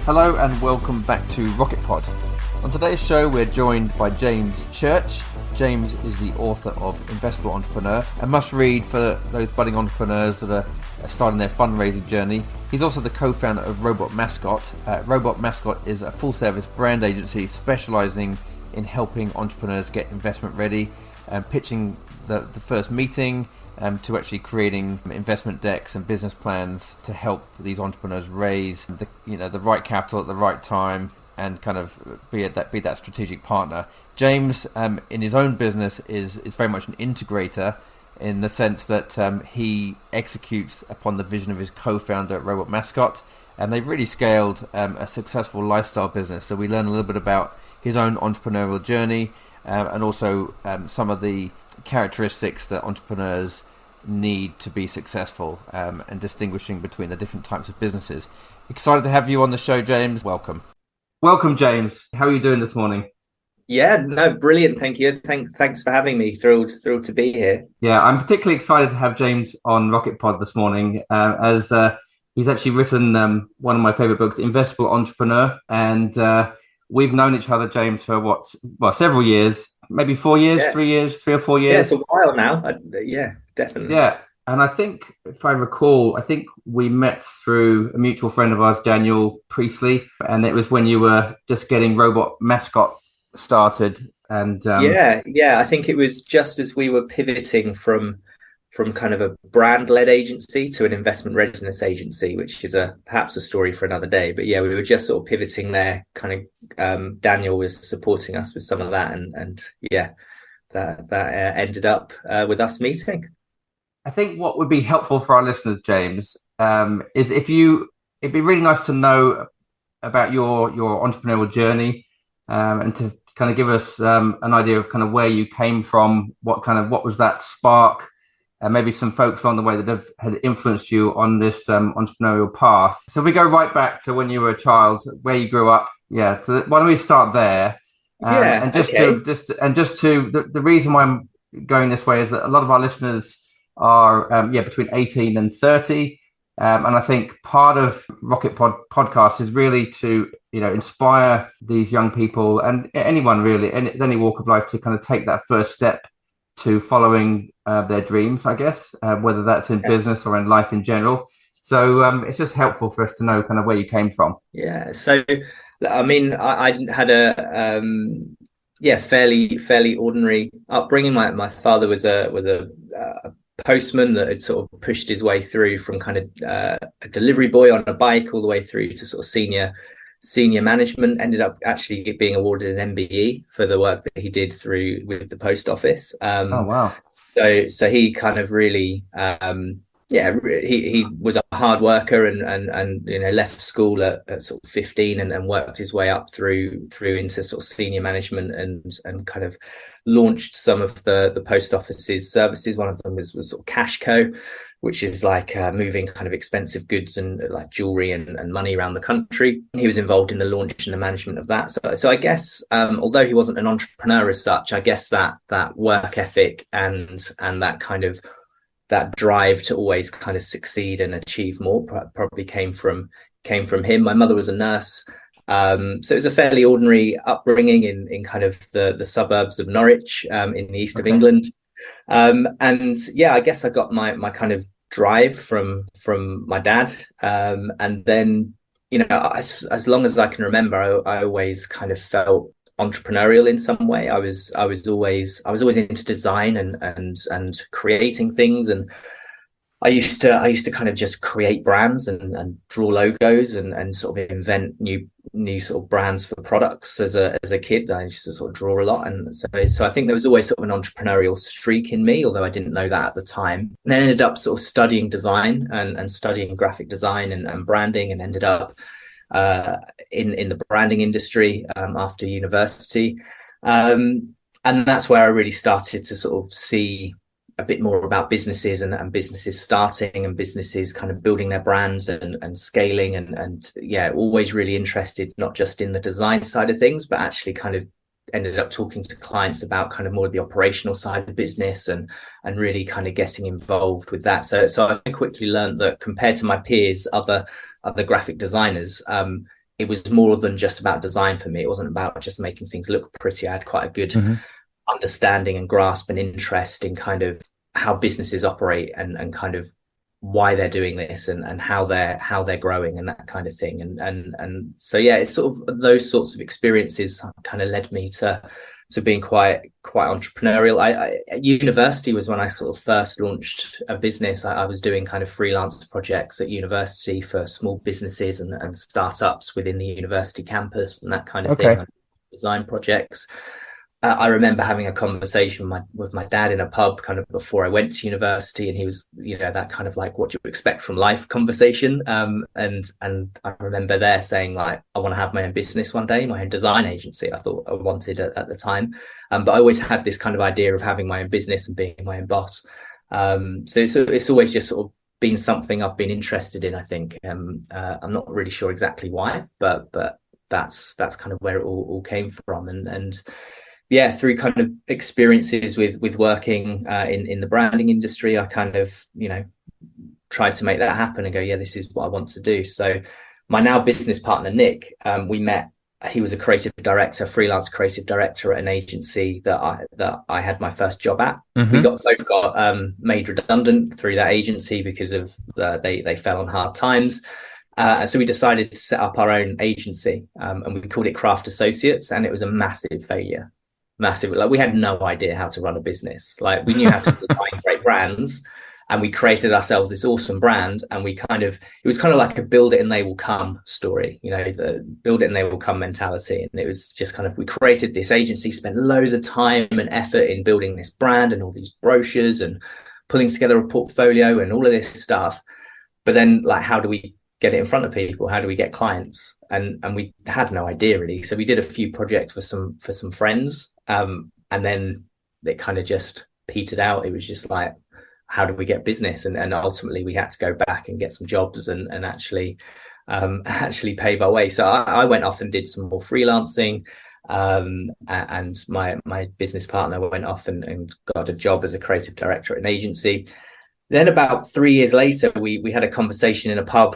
Hello and welcome back to Rocket Pod. On today's show we're joined by James Church. James is the author of Investable Entrepreneur, a must-read for those budding entrepreneurs that are starting their fundraising journey. He's also the co-founder of Robot Mascot. Robot Mascot is a full-service brand agency specialising in helping entrepreneurs get investment ready, pitching the first meeting, to actually creating investment decks and business plans to help these entrepreneurs raise the right capital at the right time and kind of be that strategic partner. James, in his own business, is very much an integrator in the sense that he executes upon the vision of his co-founder at Robot Mascot, and they've really scaled a successful lifestyle business. So we learn a little bit about his own entrepreneurial journey and also some of the characteristics that entrepreneurs need to be successful, and distinguishing between the different types of businesses. Excited to have you on the show, James. Welcome, James. How are you doing this morning? Yeah, no, brilliant. Thank you. Thanks for having me. Thrilled to be here. Yeah, I'm particularly excited to have James on Rocket Pod this morning, as he's actually written one of my favorite books, Investable Entrepreneur, and we've known each other, James, for several years, maybe 4 years, Yeah. 3 years, 3 or 4 years. Yeah, it's a while now. Yeah, definitely. Yeah, and I think, if I recall, we met through a mutual friend of ours, Daniel Priestley, and it was when you were just getting Robot Mascot started. And yeah, I think it was just as we were pivoting from kind of a brand-led agency to an investment readiness agency, which is perhaps a story for another day. But yeah, we were just sort of pivoting there. Kind of Daniel was supporting us with some of that, and yeah, that ended up with us meeting. I think what would be helpful for our listeners, James, is it'd be really nice to know about your entrepreneurial journey, and to kind of give us an idea of kind of where you came from, what was that spark, and maybe some folks along the way that had influenced you on this entrepreneurial path. So we go right back to when you were a child, where you grew up. Yeah, so why don't we start there? Yeah, and just okay. the reason why I'm going this way is that a lot of our listeners are between 18 and 30, and I think part of Rocket podcast is really to inspire these young people and anyone really, any walk of life, to kind of take that first step to following their dreams, I guess, whether that's in business or in life in general. So it's just helpful for us to know kind of where you came from. Yeah, so I mean, I had a fairly ordinary upbringing. My father was a postman that had sort of pushed his way through from kind of a delivery boy on a bike all the way through to sort of senior management. Ended up actually being awarded an MBE for the work that he did with the post office. Oh wow! So he kind of really he was a hard worker and left school at sort of 15 and worked his way up through into sort of senior management and kind of launched some of the post office's services. One of them was sort of Cashco, which is like moving kind of expensive goods and like jewelry and money around the country. He was involved in the launch and the management of that. So I guess, although he wasn't an entrepreneur as such, I guess that work ethic and that kind of that drive to always kind of succeed and achieve more probably came from him. My mother was a nurse. So it was a fairly ordinary upbringing in kind of the suburbs of Norwich, in the east of England. And yeah, I guess I got my kind of drive from my dad. And then, as long as I can remember, I always kind of felt entrepreneurial in some way. I was always into design and creating things, and I used to kind of just create brands and draw logos and sort of invent new sort of brands for products as a kid. I used to sort of draw a lot, and so I think there was always sort of an entrepreneurial streak in me, although I didn't know that at the time. And then ended up sort of studying design and studying graphic design and branding, and ended up in the branding industry after university, and that's where I really started to sort of see a bit more about businesses and businesses starting and businesses kind of building their brands and scaling and always really interested not just in the design side of things, but actually kind of ended up talking to clients about kind of more of the operational side of the business and really kind of getting involved with that. So I quickly learned that compared to my peers, other graphic designers, it was more than just about design for me. It wasn't about just making things look pretty. I had quite a good Hmm. understanding and grasp and interest in kind of how businesses operate and kind of why they're doing this and how they're growing and that kind of thing. And so yeah, it's sort of those sorts of experiences kind of led me to being quite entrepreneurial. At university was when I sort of first launched a business. I was doing kind of freelance projects at university for small businesses and startups within the university campus and that kind of Okay. thing, design projects. I remember having a conversation with my dad in a pub kind of before I went to university, and he was, that kind of like, what do you expect from life conversation. And I remember there saying like, I want to have my own business one day, my own design agency. I thought I wanted at the time. But I always had this kind of idea of having my own business and being my own boss. So it's always just sort of been something I've been interested in, I think. I'm not really sure exactly why, but that's kind of where it all came from. And yeah, through kind of experiences with working in the branding industry, I kind of, tried to make that happen and go, yeah, this is what I want to do. So my now business partner, Nick, we met. He was a creative director, freelance creative director at an agency that I had my first job at. We Hmm. both got made redundant through that agency because of they fell on hard times. So we decided to set up our own agency, and we called it Craft Associates, and it was a massive failure. Massive. Like, we had no idea how to run a business. Like, we knew how to design great brands, and we created ourselves this awesome brand. And it was kind of like a build it and they will come story, the build it and they will come mentality. And it was just kind of, we created this agency, spent loads of time and effort in building this brand and all these brochures and pulling together a portfolio and all of this stuff. But then, like, how do we get it in front of people? How do we get clients? And we had no idea really. So we did a few projects for some friends, and then it kind of just petered out. It was just like, how do we get business? And ultimately we had to go back and get some jobs and actually pave our way. So I went off and did some more freelancing, and my business partner went off and got a job as a creative director at an agency. Then about 3 years later, we had a conversation in a pub.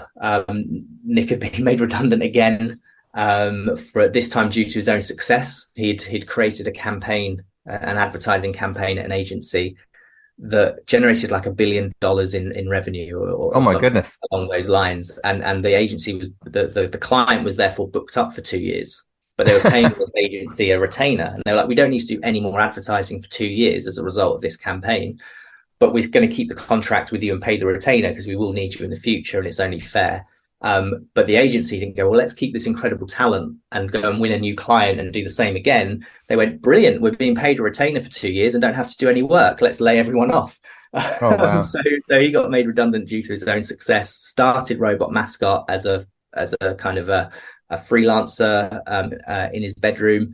Nick had been made redundant again, for this time due to his own success. He'd created a campaign, an advertising campaign at an agency that generated like $1 billion in revenue Oh or my something goodness. along those lines. And the agency was the client was therefore booked up for 2 years, but they were paying the agency a retainer. And they were like, we don't need to do any more advertising for 2 years as a result of this campaign, but we're going to keep the contract with you and pay the retainer because we will need you in the future, and it's only fair. But the agency didn't go, well, let's keep this incredible talent and go and win a new client and do the same again. They went, brilliant, we're being paid a retainer for 2 years and don't have to do any work. Let's lay everyone off. Oh wow. So he got made redundant due to his own success, started Robot Mascot as a kind of a freelancer in his bedroom,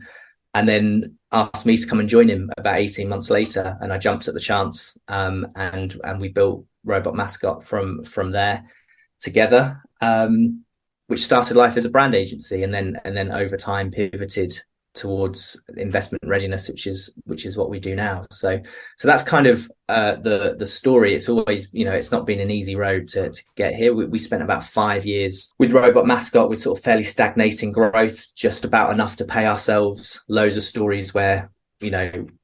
and then asked me to come and join him about 18 months later. And I jumped at the chance, and we built Robot Mascot from there together, which started life as a brand agency, and then over time pivoted towards investment readiness, which is what we do now. So that's kind of the story. It's always, it's not been an easy road to get here. We spent about 5 years with Robot Mascot with sort of fairly stagnating growth, just about enough to pay ourselves. Loads of stories where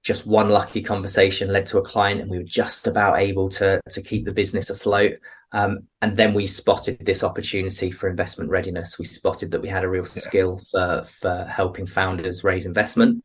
just one lucky conversation led to a client and we were just about able to keep the business afloat. And then we spotted this opportunity for investment readiness. We spotted that we had a real skill for helping founders raise investment.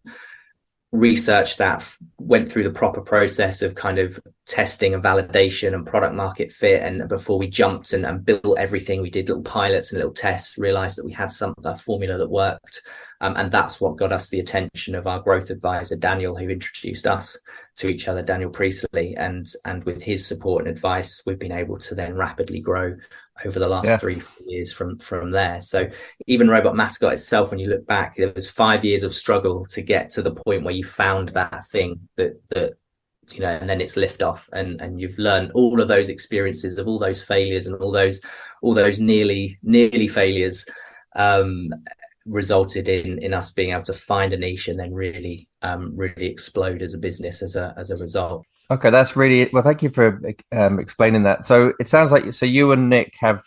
Researched that, went through the proper process of kind of testing and validation and product market fit. And before we jumped and built everything, we did little pilots and little tests, realized that we had a formula that worked. And that's what got us the attention of our growth advisor, Daniel, who introduced us to each other, Daniel Priestley. And with his support and advice, we've been able to then rapidly grow over the last 3-4 years from there. So even Robot Mascot itself, when you look back, there was 5 years of struggle to get to the point where you found that thing that and then it's lift off, and you've learned all of those experiences of all those failures and all those nearly failures, resulted in us being able to find a niche and then really explode as a business as a result. Okay, that's really well. Thank you for explaining that. So it sounds like you and Nick have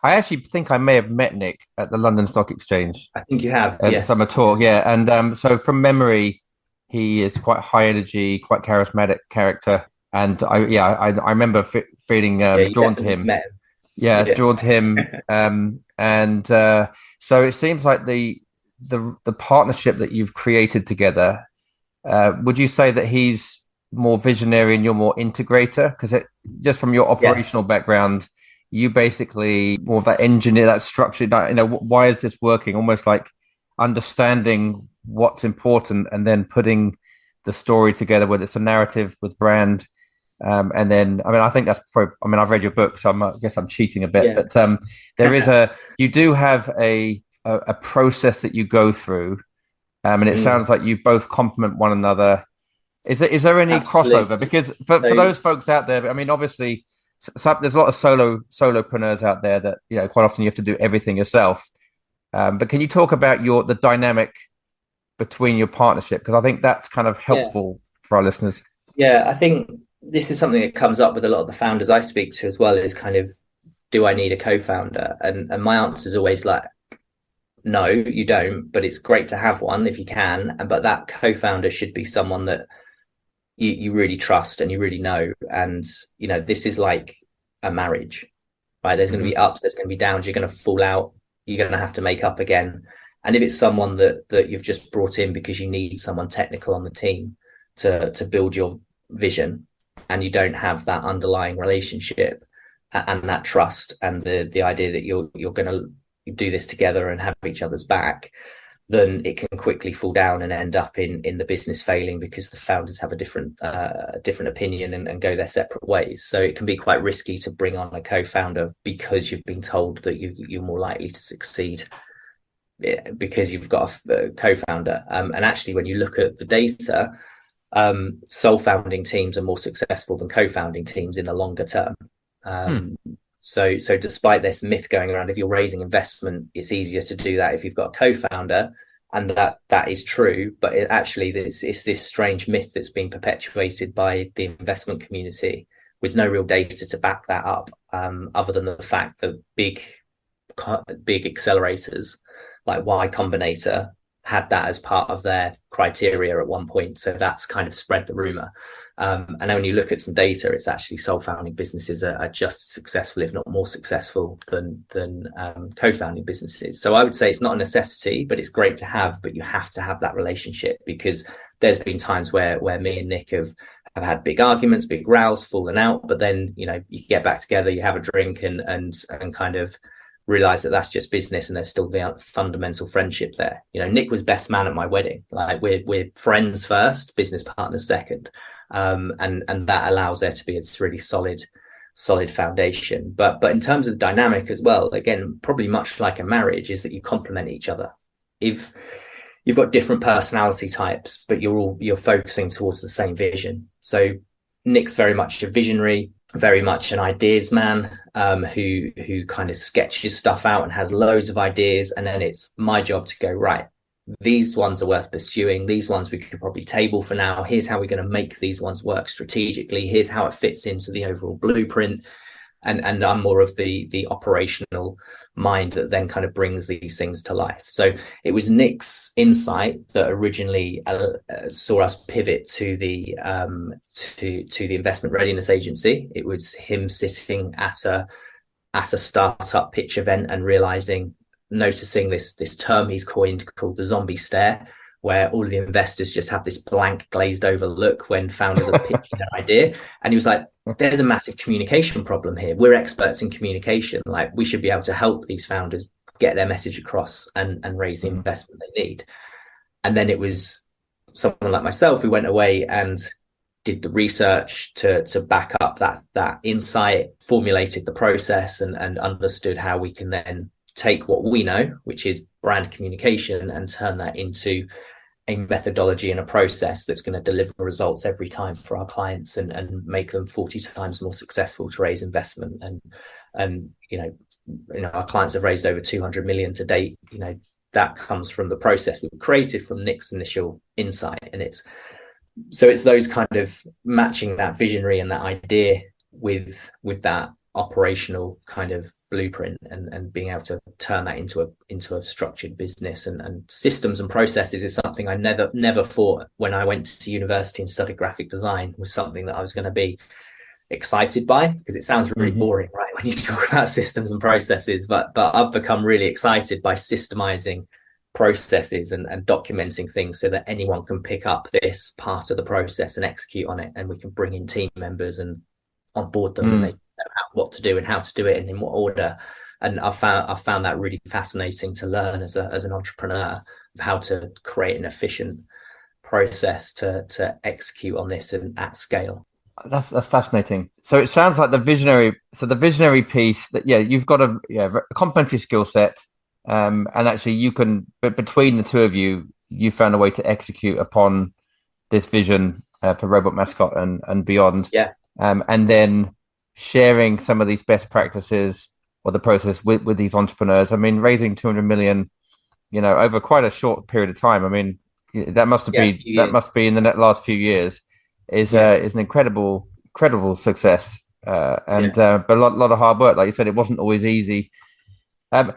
I actually think I may have met Nick at the London Stock Exchange I think you have, at the summer yes. talk. Yeah, and so from memory, he is quite high energy, quite charismatic character, and I remember feeling Yeah, you drawn to definitely him. met him. Yeah, Yeah. drawn to him. And so it seems like the partnership that you've created together. Would you say that he's more visionary and you're more integrator? Because just from your operational Yes. background, you basically more of that engineer, that structure. That, why is this working? Almost like understanding what's important and then putting the story together, whether it's a narrative with brand. And then, I mean, I think that's probably, I mean, I've read your book, so I guess I'm cheating a bit, Yeah. but you do have a process that you go through. And it Mm, sounds like you both complement one another. Is there any crossover? absolutely. Because for So those folks out there, I mean, obviously, there's a lot of solopreneurs out there that quite often you have to do everything yourself. But can you talk about the dynamic between your partnership? Because I think that's kind of yeah, helpful for our listeners. yeah, I think this is something that comes up with a lot of the founders I speak to as well, is kind of, do I need a co-founder? And my answer is always like, no, you don't, but it's great to have one if you can. And but that co-founder should be someone that you really trust and you really know. And this is like a marriage, right? There's going to Hmm. be ups, there's going to be downs, you're going to fall out, you're going to have to make up again. And if it's someone that you've just brought in because you need someone technical on the team to build your vision, and you don't have that underlying relationship and that trust and the idea that you're going to do this together and have each other's back, then it can quickly fall down and end up in the business failing because the founders have a different opinion and go their separate ways. So it can be quite risky to bring on a co-founder because you've been told that you're more likely to succeed because you've got a co-founder. And actually, when you look at the data, sole founding teams are more successful than co-founding teams in the longer term. Hmm. So despite this myth going around, if you're raising investment, it's easier to do that if you've got a co-founder, and that is true. But it's this strange myth that's being perpetuated by the investment community with no real data to back that up, other than the fact that big accelerators like Y Combinator had that as part of their criteria at one point. So that's kind of spread the rumor. And when you look at some data, it's actually sole founding businesses are just as successful, if not more successful than co-founding businesses. So I would say it's not a necessity, but it's great to have, but you have to have that relationship, because there's been times where me and Nick have had big arguments, big rows, fallen out, but then, you get back together, you have a drink and kind of realize that that's just business, and there's still the fundamental friendship there. Nick was best man at my wedding. Like we're friends first, business partners second, and that allows there to be this really solid foundation. But in terms of the dynamic as well, again, probably much like a marriage, is that you complement each other. If you've got different personality types, but you're focusing towards the same vision. So Nick's very much a visionary, very much an ideas man, who kind of sketches stuff out and has loads of ideas, and then it's my job to go, right, these ones are worth pursuing, these ones we could probably table for now, here's how we're going to make these ones work strategically, here's how it fits into the overall blueprint. And I'm more of the operational mind that then kind of brings these things to life. So it was Nick's insight that originally saw us pivot to the investment readiness agency. It was him sitting at a startup pitch event and noticing this term he's coined called the zombie stare, where all of the investors just have this blank, glazed over look when founders are pitching an idea. And he was like, there's a massive communication problem here. We're experts in communication. Like, we should be able to help these founders get their message across and raise the investment they need. And then it was someone like myself who went away and did the research to back up that insight, formulated the process, and understood how we can then take what we know, which is brand communication, and turn that into a methodology and a process that's going to deliver results every time for our clients and make them 40 times more successful to raise investment. And our clients have raised over 200 million to date. That comes from the process we've created from Nick's initial insight. And it's those kind of matching that visionary and that idea with that operational kind of blueprint, and being able to turn that into a structured business, and systems and processes is something I never thought when I went to university and studied graphic design was something that I was going to be excited by, because it sounds really boring, right, when you talk about systems and processes, but I've become really excited by systemizing processes and documenting things so that anyone can pick up this part of the process and execute on it, and we can bring in team members and onboard them, and they know what to do and how to do it and in what order. And I've found that really fascinating to learn as an entrepreneur, of how to create an efficient process to execute on this and at scale. That's fascinating. So it sounds like the visionary piece, that you've got a complementary skill set, and actually you can, but between the two of you found a way to execute upon this vision for Robot Mascot and beyond. And then sharing some of these best practices or the process with these entrepreneurs. I mean, raising 200 million, over quite a short period of time. I mean, that must be in the last few years. Is an incredible success, but a lot of hard work. Like you said, it wasn't always easy.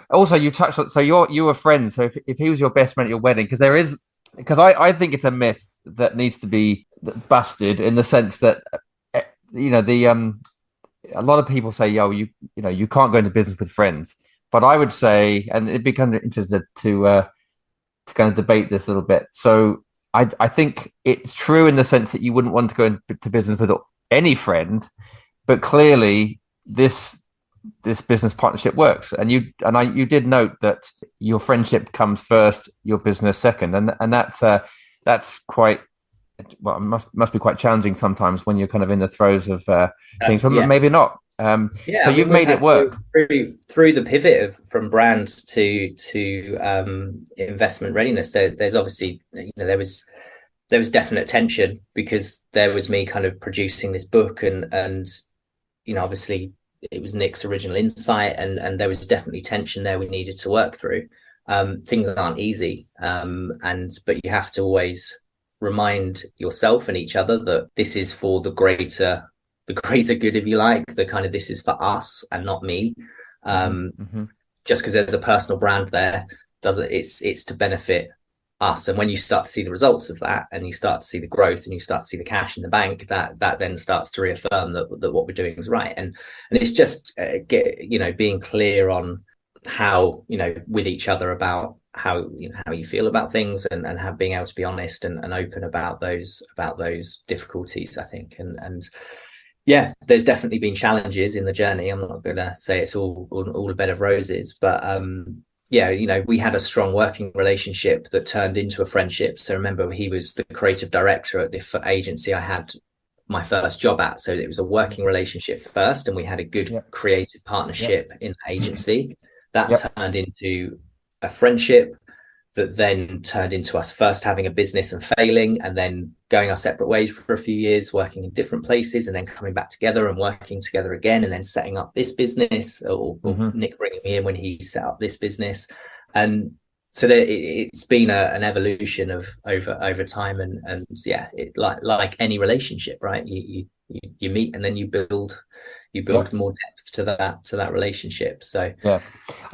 Also, you touched on, so you were friends. So if he was your best man at your wedding, because I think it's a myth that needs to be busted, in the sense that a lot of people say, you can't go into business with friends. But I would say, and it'd be kind of interested to kind of debate this a little bit. So I think it's true in the sense that you wouldn't want to go into business with any friend, but clearly this business partnership works. And you did note that your friendship comes first, your business second, and that's quite, well, it must be quite challenging sometimes when you're kind of in the throes of things, but maybe not. So you've made it work through the pivot from brand to investment readiness. There's obviously, there was definite tension, because there was me kind of producing this book, and obviously it was Nick's original insight, and there was definitely tension there we needed to work through. Things aren't easy, but you have to always remind yourself and each other that this is for the greater good, if you like, the kind of, this is for us and not me. Just because there's a personal brand there, it's to benefit us. And when you start to see the results of that, and you start to see the growth, and you start to see the cash in the bank, that then starts to reaffirm that what we're doing is right. And it's just being clear on how, with each other, about how you feel about things, and have being able to be honest and open about those difficulties, I think. And there's definitely been challenges in the journey. I'm not going to say it's all a bed of roses, but we had a strong working relationship that turned into a friendship. So remember, he was the creative director at the agency I had my first job at. So it was a working relationship first, and we had a good creative partnership in the agency. That turned into a friendship, that then turned into us first having a business and failing, and then going our separate ways for a few years, working in different places, and then coming back together and working together again, and then setting up this business, or Nick bringing me in when he set up this business. And so it's been an evolution of over time, and like any relationship, right? You meet, and then you build more depth to that relationship. So I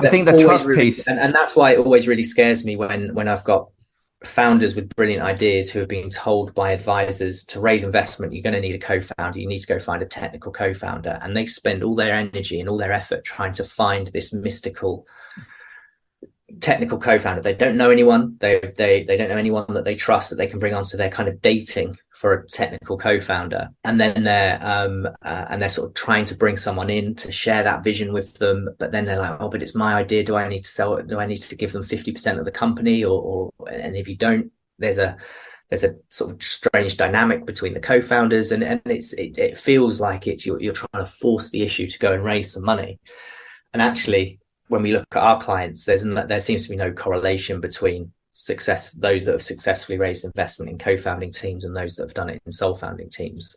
think the trust piece, and that's why it always really scares me when I've got founders with brilliant ideas who have been told by advisors, to raise investment, you're going to need a co-founder, you need to go find a technical co-founder, and they spend all their energy and all their effort trying to find this mystical technical co-founder. They don't know anyone. They don't know anyone that they trust that they can bring on. So they're kind of dating for a technical co-founder, and then they're sort of trying to bring someone in to share that vision with them. But then they're like, oh, but it's my idea. Do I need to sell it? Do I need to give them 50% of the company? And if you don't, there's a sort of strange dynamic between the co-founders, and it feels like you're trying to force the issue to go and raise some money. And actually, when we look at our clients, there seems to be no correlation between those that have successfully raised investment in co-founding teams and those that have done it in sole founding teams.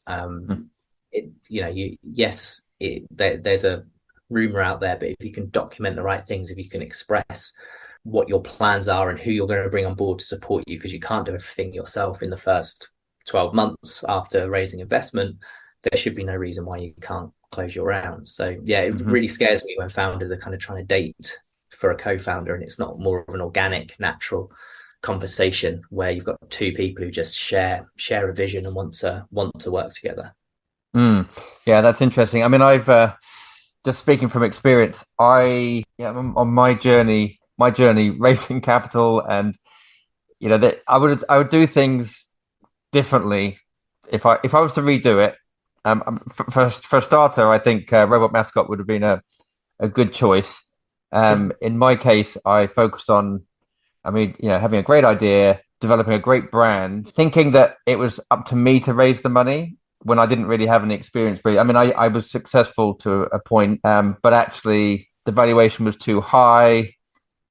There's a rumor out there, but if you can document the right things, if you can express what your plans are and who you're going to bring on board to support you, because you can't do everything yourself in the first 12 months after raising investment, there should be no reason why you can't close your round. So yeah, it really scares me when founders are kind of trying to date for a co-founder, and it's not more of an organic, natural conversation where you've got two people who just share a vision and want to work together. Yeah, that's interesting. I mean, I've just speaking from experience, on my journey raising capital, and that I would do things differently if I was to redo it. For a starter, I think Robot Mascot would have been a good choice. In my case, I focused on, having a great idea, developing a great brand, thinking that it was up to me to raise the money when I didn't really have any experience. I was successful to a point, but actually the valuation was too high.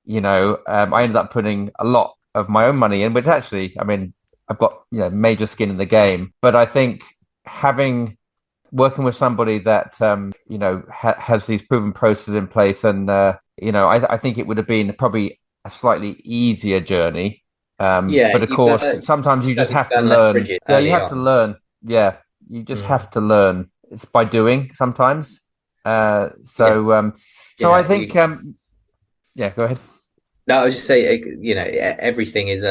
I ended up putting a lot of my own money in, which actually, I've got major skin in the game. But I think working with somebody that has these proven processes in place, and I think it would have been probably a slightly easier journey. But of course, sometimes you just have to learn. Yeah, you have to learn. Yeah, you just have to learn. It's by doing sometimes. I think. Go ahead. No, I was just saying, everything is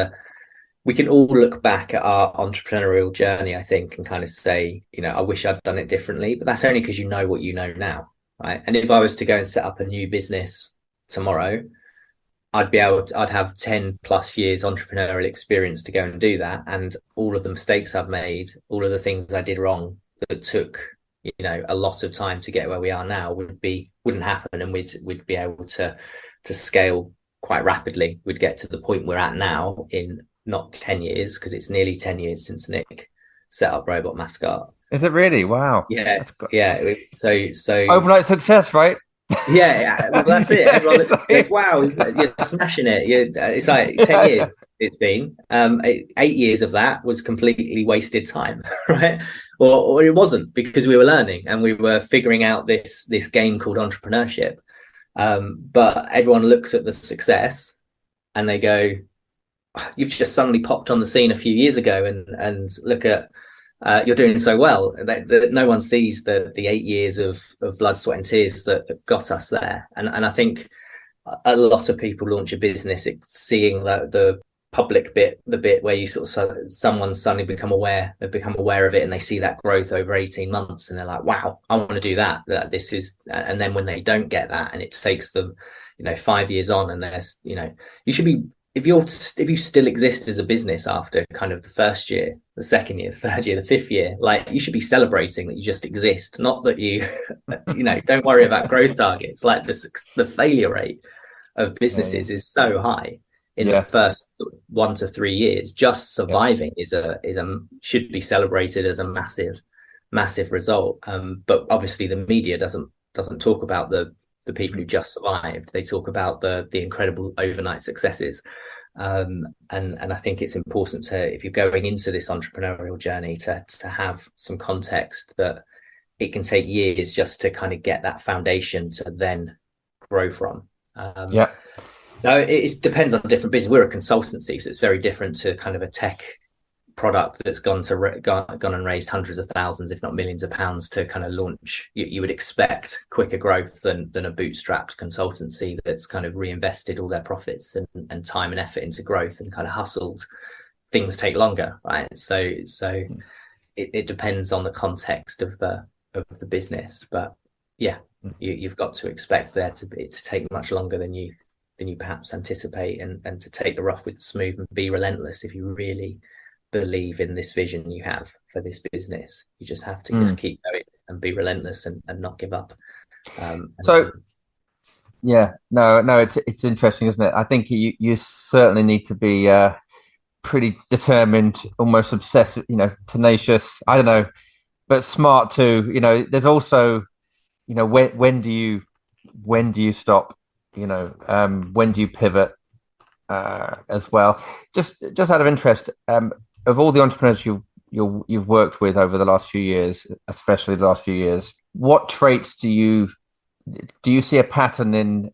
we can all look back at our entrepreneurial journey, I think, and kind of say, I wish I'd done it differently, but that's only because you know what you know now, right? And if I was to go and set up a new business tomorrow, I'd have 10 plus years entrepreneurial experience to go and do that. And all of the mistakes I've made, all of the things I did wrong that took, a lot of time to get where we are now wouldn't happen. And we'd be able to scale quite rapidly. We'd get to the point we're at now in not 10 years, because it's nearly 10 years since Nick set up Robot Mascot. Is it really? Wow. Yeah. Yeah. So overnight success, right? Yeah. Well, that's it. Everyone's like, wow, you're smashing it. It's like 10 years it's been. 8 years of that was completely wasted time, right? Or it wasn't, because we were learning and we were figuring out this game called entrepreneurship. But everyone looks at the success and they go, you've just suddenly popped on the scene a few years ago, and look at you're doing so well. No one sees the 8 years of blood, sweat and tears that got us there. And I think a lot of people launch a business seeing the public bit, the bit where you someone suddenly become aware of it, and they see that growth over 18 months and they're like, wow, I want to do that. This is, and then when they don't get that, and it takes them 5 years on, and there's you should be, if you still exist as a business after kind of the first year, the second year, the third year, the fifth year, like, you should be celebrating that you just exist, not that you don't worry about growth targets. Like, the failure rate of businesses is so high in the first 1 to 3 years. Just surviving should be celebrated as a massive result. But obviously the media doesn't talk about the people who just survived. They talk about the incredible overnight successes. And I think it's important to, if you're going into this entrepreneurial journey, to have some context that it can take years just to kind of get that foundation to then grow from. No, it depends on different business. We're a consultancy, so it's very different to kind of a tech product that's gone and raised hundreds of thousands, if not millions of pounds to kind of launch. You would expect quicker growth than a bootstrapped consultancy that's kind of reinvested all their profits and time and effort into growth and kind of hustled. Things take longer, right? So it depends on the context of the business, but you've got to expect it to take much longer than you perhaps anticipate, and to take the rough with the smooth and be relentless. If you really believe in this vision you have for this business, you just have to just keep going and be relentless and not give up. It's interesting, isn't it? I think you certainly need to be pretty determined, almost obsessive, tenacious, I don't know, but smart too. There's also, when do you stop? When do you pivot as well? Just out of interest, of all the entrepreneurs you've worked with over the last few years, especially the last few years, what traits do you see a pattern in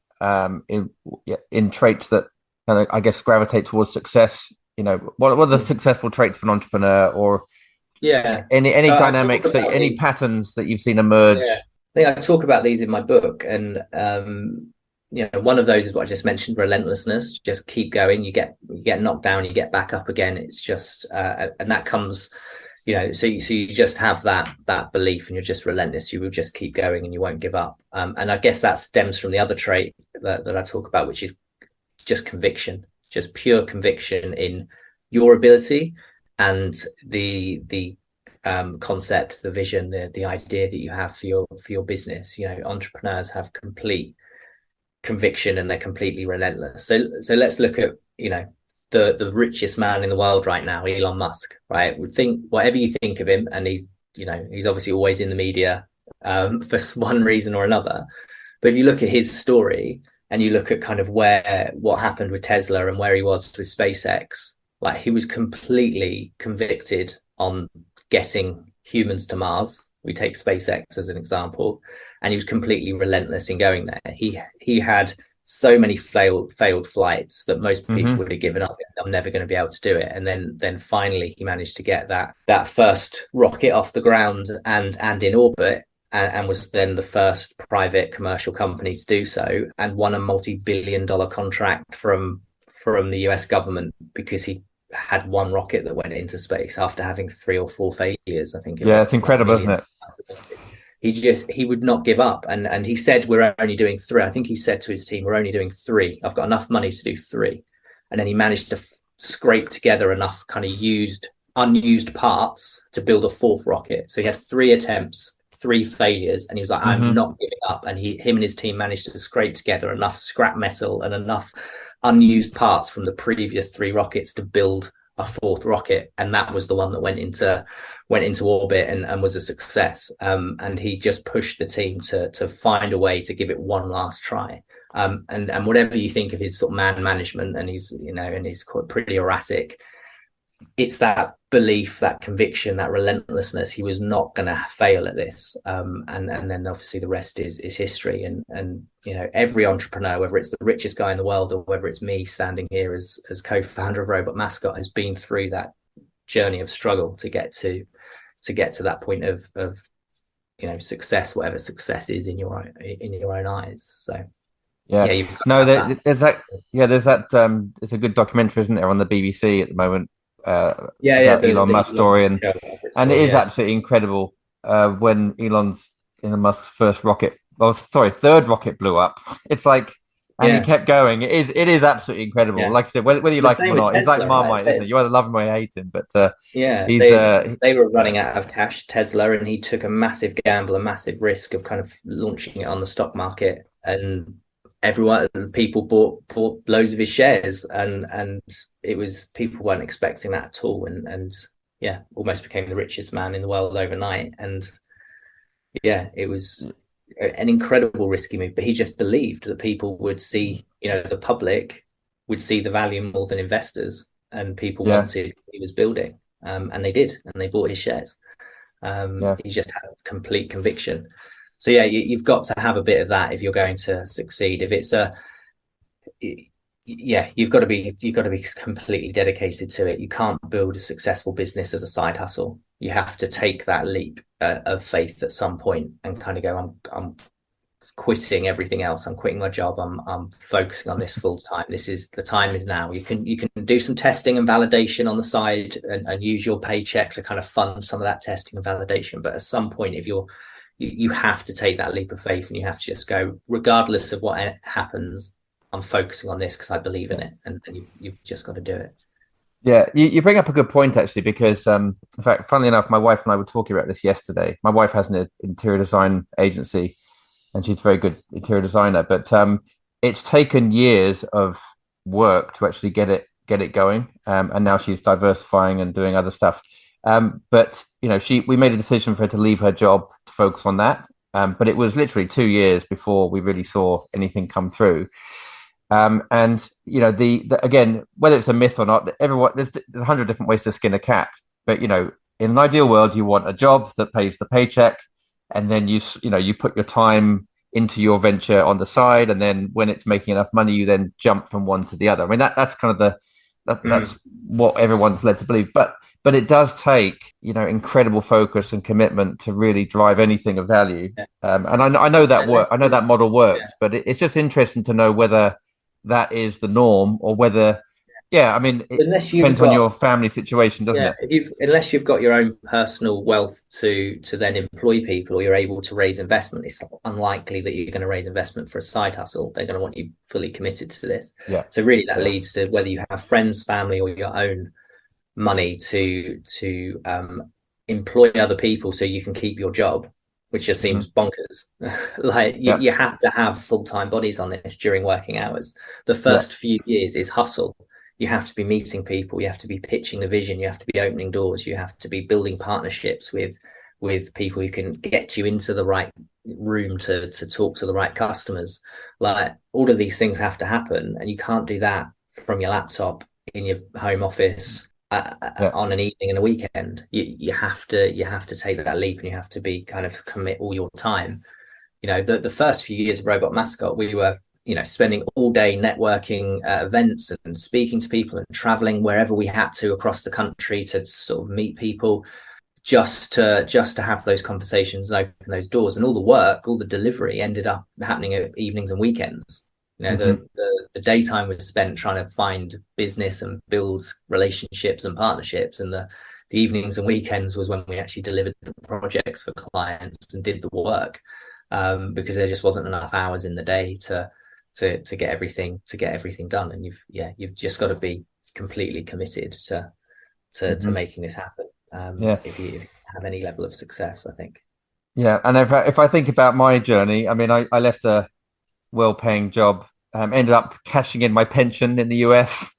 traits that kind of, I guess, gravitate towards success? What are the successful traits of an entrepreneur, or any dynamics, any patterns that you've seen emerge? think I talk about these in my book, and one of those is what I just mentioned: relentlessness. Just keep going. You get knocked down, you get back up again. It's just, and that comes, so you just have that belief, and you're just relentless. You will just keep going, and you won't give up. And I guess that stems from the other trait that I talk about, which is just conviction, just pure conviction in your ability and the concept, the vision, the idea that you have for your business. Entrepreneurs have complete conviction and they're completely relentless. So let's look at the richest man in the world right now, Elon Musk. Right, would think whatever you think of him, and he's obviously always in the media for one reason or another. But if you look at his story and you look at kind of what happened with Tesla and where he was with SpaceX, like he was completely convicted on getting humans to Mars. We take SpaceX as an example, and he was completely relentless in going there. He had so many failed flights that most people would have given up. I'm never going to be able to do it. And then finally he managed to get that first rocket off the ground and in orbit, and was then the first private commercial company to do so, and won a multi-billion-dollar contract from the US government because he had one rocket that went into space after having 3 or 4 failures. I think it's incredible, isn't it? He would not give up, and he said, we're only doing 3. I think he said to his team, we're only doing 3. I've got enough money to do 3. And then he managed to scrape together enough kind of unused parts to build a 4th rocket. So he had 3 attempts, 3 failures, and he was like, I'm not giving up. And him and his team managed to scrape together enough scrap metal and enough unused parts from the previous 3 rockets to build a 4th rocket, and that was the one that went into orbit and was a success. And he just pushed the team to find a way to give it one last try. And whatever you think of his sort of man management, and he's quite pretty erratic, it's that belief, that conviction, that relentlessness. He was not going to fail at this. And then obviously the rest is history. And every entrepreneur, whether it's the richest guy in the world or whether it's me standing here as co-founder of Robot Mascot, has been through that journey of struggle to get to that point of success, whatever success is in your own eyes. So there's that. It's a good documentary, isn't there, on the BBC at the moment? Elon Musk story, and it is absolutely incredible when Elon Musk's third rocket blew up. It's like, and he kept going. It is absolutely incredible. Yeah. Like I said, whether you like him or not, Tesla, he's like Marmite, isn't it? You either love him or you hate him. But they were running out of cash, Tesla, and he took a massive gamble, a massive risk of kind of launching it on the stock market, and people bought loads of his shares, and it was, people weren't expecting that at all, and almost became the richest man in the world overnight. And it was an incredible risky move, but he just believed that people would see, the public would see the value more than investors, and people wanted what he was building, and they did, and they bought his shares. He just had complete conviction. So you've got to have a bit of that if you're going to succeed. If it's you've got to be completely dedicated to it. You can't build a successful business as a side hustle. You have to take that leap of faith at some point and kind of go, I'm quitting everything else. I'm quitting my job. I'm focusing on this full time. The time is now. You can do some testing and validation on the side and use your paycheck to kind of fund some of that testing and validation. But at some point, if you have to take that leap of faith, and you have to just go, regardless of what happens, I'm focusing on this because I believe in it, and you've just got to do it. Yeah, you bring up a good point, actually, because in fact, funnily enough, my wife and I were talking about this yesterday. My wife has an interior design agency, and she's a very good interior designer, but it's taken years of work to actually get it going, and now she's diversifying and doing other stuff. But we made a decision for her to leave her job to focus on that. But it was literally 2 years before we really saw anything come through. And again, whether it's a myth or not, there's 100 different ways to skin a cat. But in an ideal world, you want a job that pays the paycheck, and then you put your time into your venture on the side, and then when it's making enough money, you then jump from one to the other. I mean, that's kind of That's what everyone's led to believe. But it does take, incredible focus and commitment to really drive anything of value. Yeah. And I know that work. I know that model works, Yeah. but it's just interesting to know whether that is the norm or whether, yeah, I mean, it Unless you've depends on got your family situation, doesn't Yeah, it? unless you've got your own personal wealth to then employ people, or you're able to raise investment, it's unlikely that you're going to raise investment for a side hustle. They're going to want you fully committed to this. Yeah. So really, that leads to whether you have friends, family, or your own money to employ other people so you can keep your job, which just seems bonkers. Like Yeah. you have to have full-time bodies on this during working hours. The Yeah. first few years is hustle. You have to be meeting people, you have to be pitching the vision, you have to be opening doors, you have to be building partnerships with people who can get you into the right room to talk to the right customers. Like all of these things have to happen, and you can't do that from your laptop in your home office Yeah. on an evening and a weekend. You have to take that leap, and you have to be kind of commit all your time. The first few years of Robot Mascot, we were spending all day networking events and speaking to people and traveling wherever we had to across the country to sort of meet people, just to have those conversations and open those doors. And all the work, all the delivery ended up happening at evenings and weekends. The daytime was spent trying to find business and build relationships and partnerships, and the evenings and weekends was when we actually delivered the projects for clients and did the work, because there just wasn't enough hours in the day to get everything done. And you've just got to be completely committed to making this happen, if you have any level of success, I think. Yeah. And if I think about my journey, I mean, I left a well-paying job, ended up cashing in my pension in the US,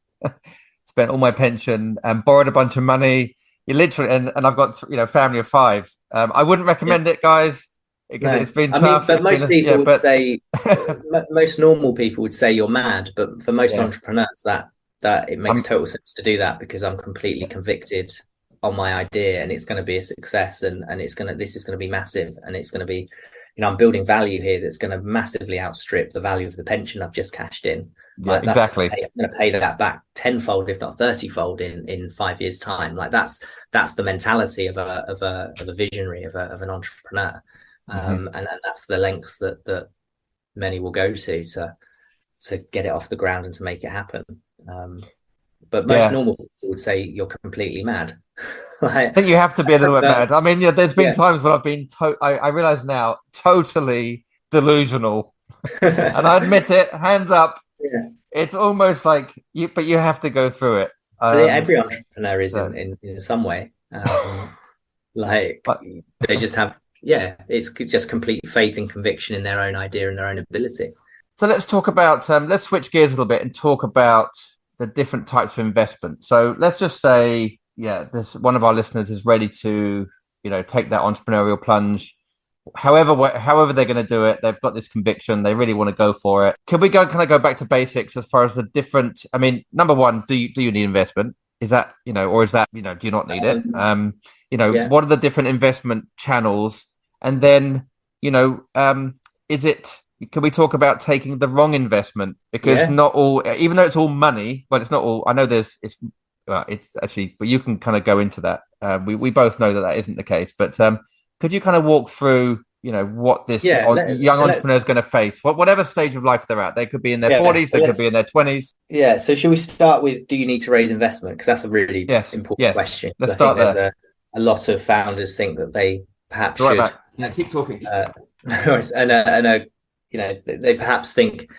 spent all my pension and borrowed a bunch of money. You literally, and I've got, family of five. I wouldn't recommend it, guys, because it's been tough. But most people would say, most normal people would say you're mad, but for most entrepreneurs, that it makes total sense to do that, because I'm completely convicted on my idea, and it's going to be a success, and this is going to be massive, and it's going to be, I'm building value here that's going to massively outstrip the value of the pension I've just cashed in. Yeah, exactly. I'm going to pay that back tenfold, if not 30-fold, in 5 years' time. Like that's the mentality of a visionary, of an entrepreneur. And that's the lengths that many will go to get it off the ground and to make it happen. But most normal people would say you're completely mad. I think you have to be a little bit mad. I mean, there's been times when I've been, I realize now, totally delusional. And I admit it, hands up. Yeah. It's almost like but you have to go through it. Every entrepreneur is in some way. They just have, it's just complete faith and conviction in their own idea and their own ability. So let's talk about, let's switch gears a little bit and talk about the different types of investment. So let's just say, this one of our listeners is ready to, take that entrepreneurial plunge. However they're going to do it, they've got this conviction, they really want to go for it. Can we go back to basics as far as the different? I mean, number one, do you need investment? Is that or is that do you not need it? What are the different investment channels? And then is it? Can we talk about taking the wrong investment? Because not all, even though it's all money, but it's not all. I know it's actually, but you can kind of go into that. We both know that isn't the case, but could you kind of walk through, what this young entrepreneur is going to face, whatever stage of life they're at? They could be in their 40s, they could be in their 20s. Yeah. So should we start with, do you need to raise investment? Because that's a really important question. Let's start there. A lot of founders think that they perhaps should. Back. Yeah, keep talking. They perhaps think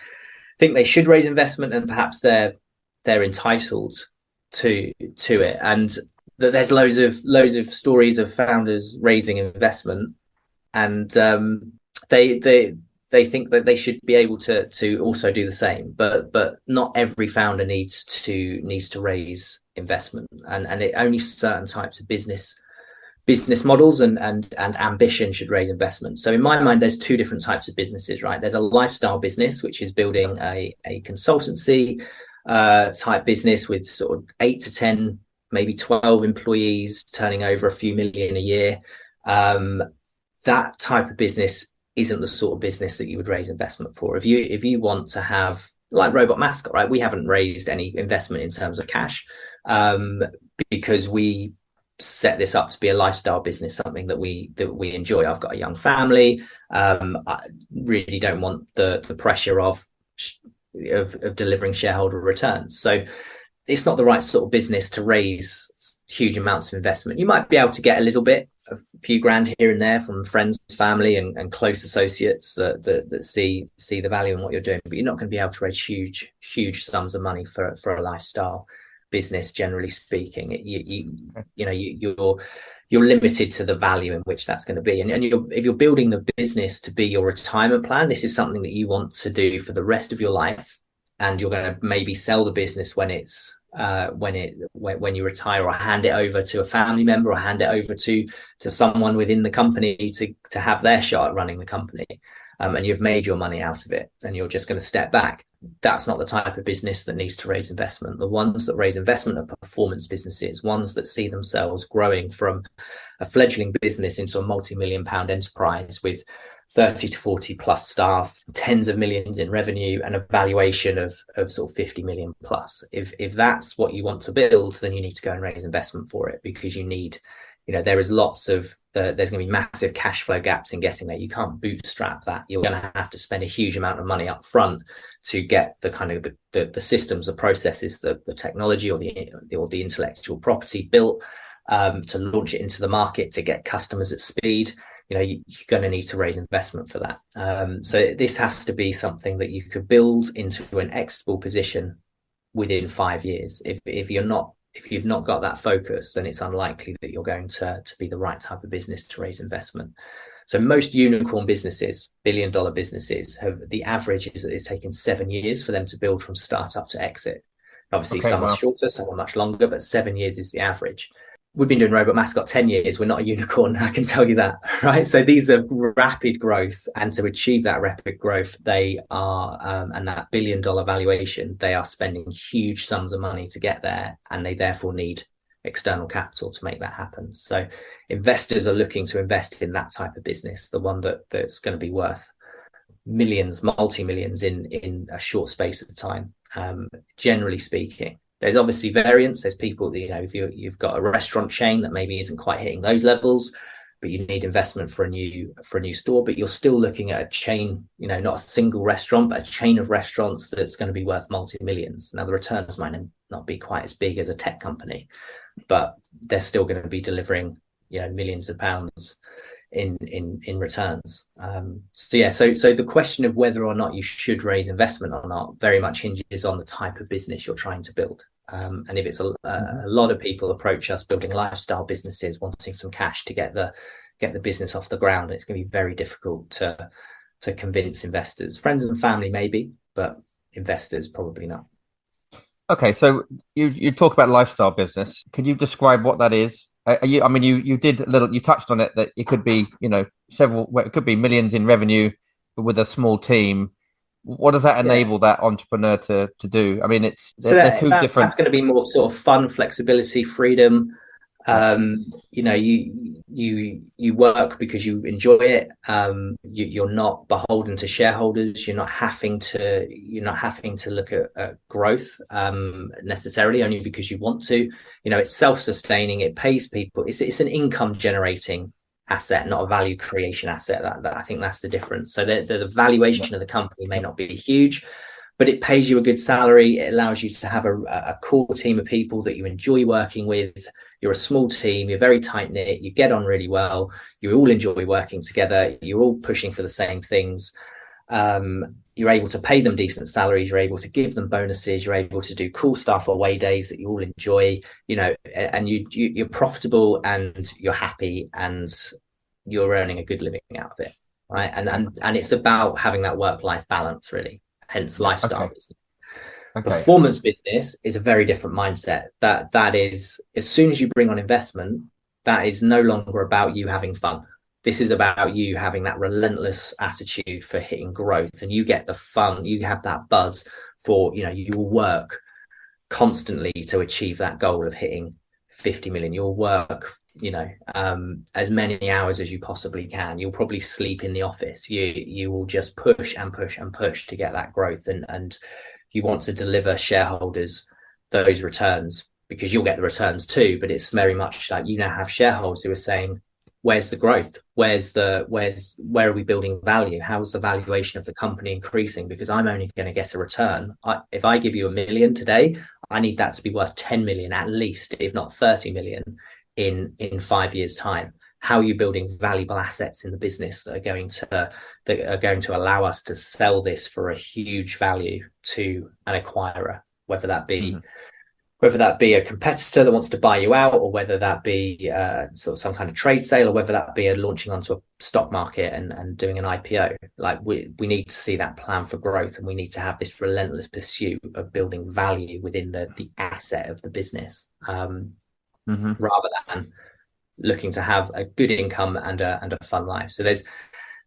they should raise investment, and perhaps they're entitled to it, and that there's loads of stories of founders raising investment, and they think that they should be able to also do the same, but not every founder needs to raise investment, and it only certain types of business models and ambition should raise investment. So in my mind, there's two different types of businesses, right? There's a lifestyle business, which is building a consultancy type business with sort of 8 to 10, maybe 12 employees, turning over a few million a year. That type of business isn't the sort of business that you would raise investment for. If you want to have like Robot Mascot, right? We haven't raised any investment in terms of cash, because we set this up to be a lifestyle business, something that we enjoy. I've got a young family. I really don't want the pressure of delivering shareholder returns. So it's not the right sort of business to raise huge amounts of investment. You might be able to get a little bit, a few grand here and there from friends, family, and close associates that see the value in what you're doing, but you're not going to be able to raise huge sums of money for a lifestyle business. Generally speaking, you're limited to the value in which that's going to be. And if you're building the business to be your retirement plan, this is something that you want to do for the rest of your life, and you're going to maybe sell the business when you retire, or hand it over to a family member, or hand it over to someone within the company to have their shot at running the company, and you've made your money out of it, and you're just going to step back. That's not the type of business that needs to raise investment. The ones that raise investment are performance businesses, ones that see themselves growing from a fledgling business into a multi-million-pound enterprise with 30 to 40 plus staff, tens of millions in revenue, and a valuation of sort of 50 million plus. If that's what you want to build, then you need to go and raise investment for it, because you need, there is lots of there's going to be massive cash flow gaps in getting there. You can't bootstrap that. You're going to have to spend a huge amount of money up front to get the kind of the systems, the processes, the technology, or the intellectual property built, to launch it into the market, to get customers at speed. You're going to need to raise investment for that. So this has to be something that you could build into an exitable position within 5 years. If you've not got that focus, then it's unlikely that you're going to be the right type of business to raise investment. So most unicorn businesses, billion-dollar businesses, the average is taking 7 years for them to build from startup to exit. Obviously, some are shorter, some are much longer, but 7 years is the average. We've been doing Robot Mascot 10 years. We're not a unicorn, I can tell you that, right? So these are rapid growth. And to achieve that rapid growth, they are, and that billion-dollar valuation, they are spending huge sums of money to get there. And they therefore need external capital to make that happen. So investors are looking to invest in that type of business, the one that's going to be worth millions, multi-millions in a short space of time, generally speaking. There's obviously variance. There's people that, if you've got a restaurant chain that maybe isn't quite hitting those levels, but you need investment for a new store, but you're still looking at a chain, not a single restaurant, but a chain of restaurants that's going to be worth multi-millions. Now, the returns might not be quite as big as a tech company, but they're still going to be delivering, millions of pounds in returns. So the question of whether or not you should raise investment or not very much hinges on the type of business you're trying to build. And if it's a lot of people approach us building lifestyle businesses, wanting some cash to get the business off the ground, it's going to be very difficult to convince investors. Friends and family maybe, but investors probably not. Okay, so you talk about lifestyle business. Can you describe what that is? You did a little. You touched on it, that it could be, it could be millions in revenue, but with a small team. What does that enable that entrepreneur to do? I mean, they're two different. That's going to be more sort of fun, flexibility, freedom. You work because you enjoy it. You're not beholden to shareholders. You're not having to look at growth necessarily, only because you want to. It's self-sustaining. It pays people. It's an income generating asset, not a value creation asset. That I think that's the difference. So the valuation of the company may not be huge, but it pays you a good salary. It allows you to have a core team of people that you enjoy working with. You're a small team. You're very tight knit. You get on really well. You all enjoy working together. You're all pushing for the same things. You're able to pay them decent salaries. You're able to give them bonuses. You're able to do cool stuff away days that you all enjoy. And you're profitable and you're happy and you're earning a good living out of it, right? And it's about having that work-life balance, really. Hence, lifestyle business. Okay. Performance business is a very different mindset. That is, as soon as you bring on investment, that is no longer about you having fun. This is about you having that relentless attitude for hitting growth, and you get the fun. You have that buzz for, you will work constantly to achieve that goal of hitting 50 million. You'll work, as many hours as you possibly can. You'll probably sleep in the office. You will just push and push and push to get that growth, and you want to deliver shareholders those returns, because you'll get the returns too. But it's very much like, you now have shareholders who are saying, where's the growth? Where are we building value? How's the valuation of the company increasing? Because I'm only going to get a return. If I give you $1 million today, I need that to be worth 10 million at least, if not 30 million in 5 years' time. How are you building valuable assets in the business that are going to allow us to sell this for a huge value to an acquirer, whether that be a competitor that wants to buy you out, or whether that be sort of some kind of trade sale, or whether that be a launching onto a stock market and doing an IPO. Like, we need to see that plan for growth, and we need to have this relentless pursuit of building value within the asset of the business, rather than looking to have a good income and a fun life. So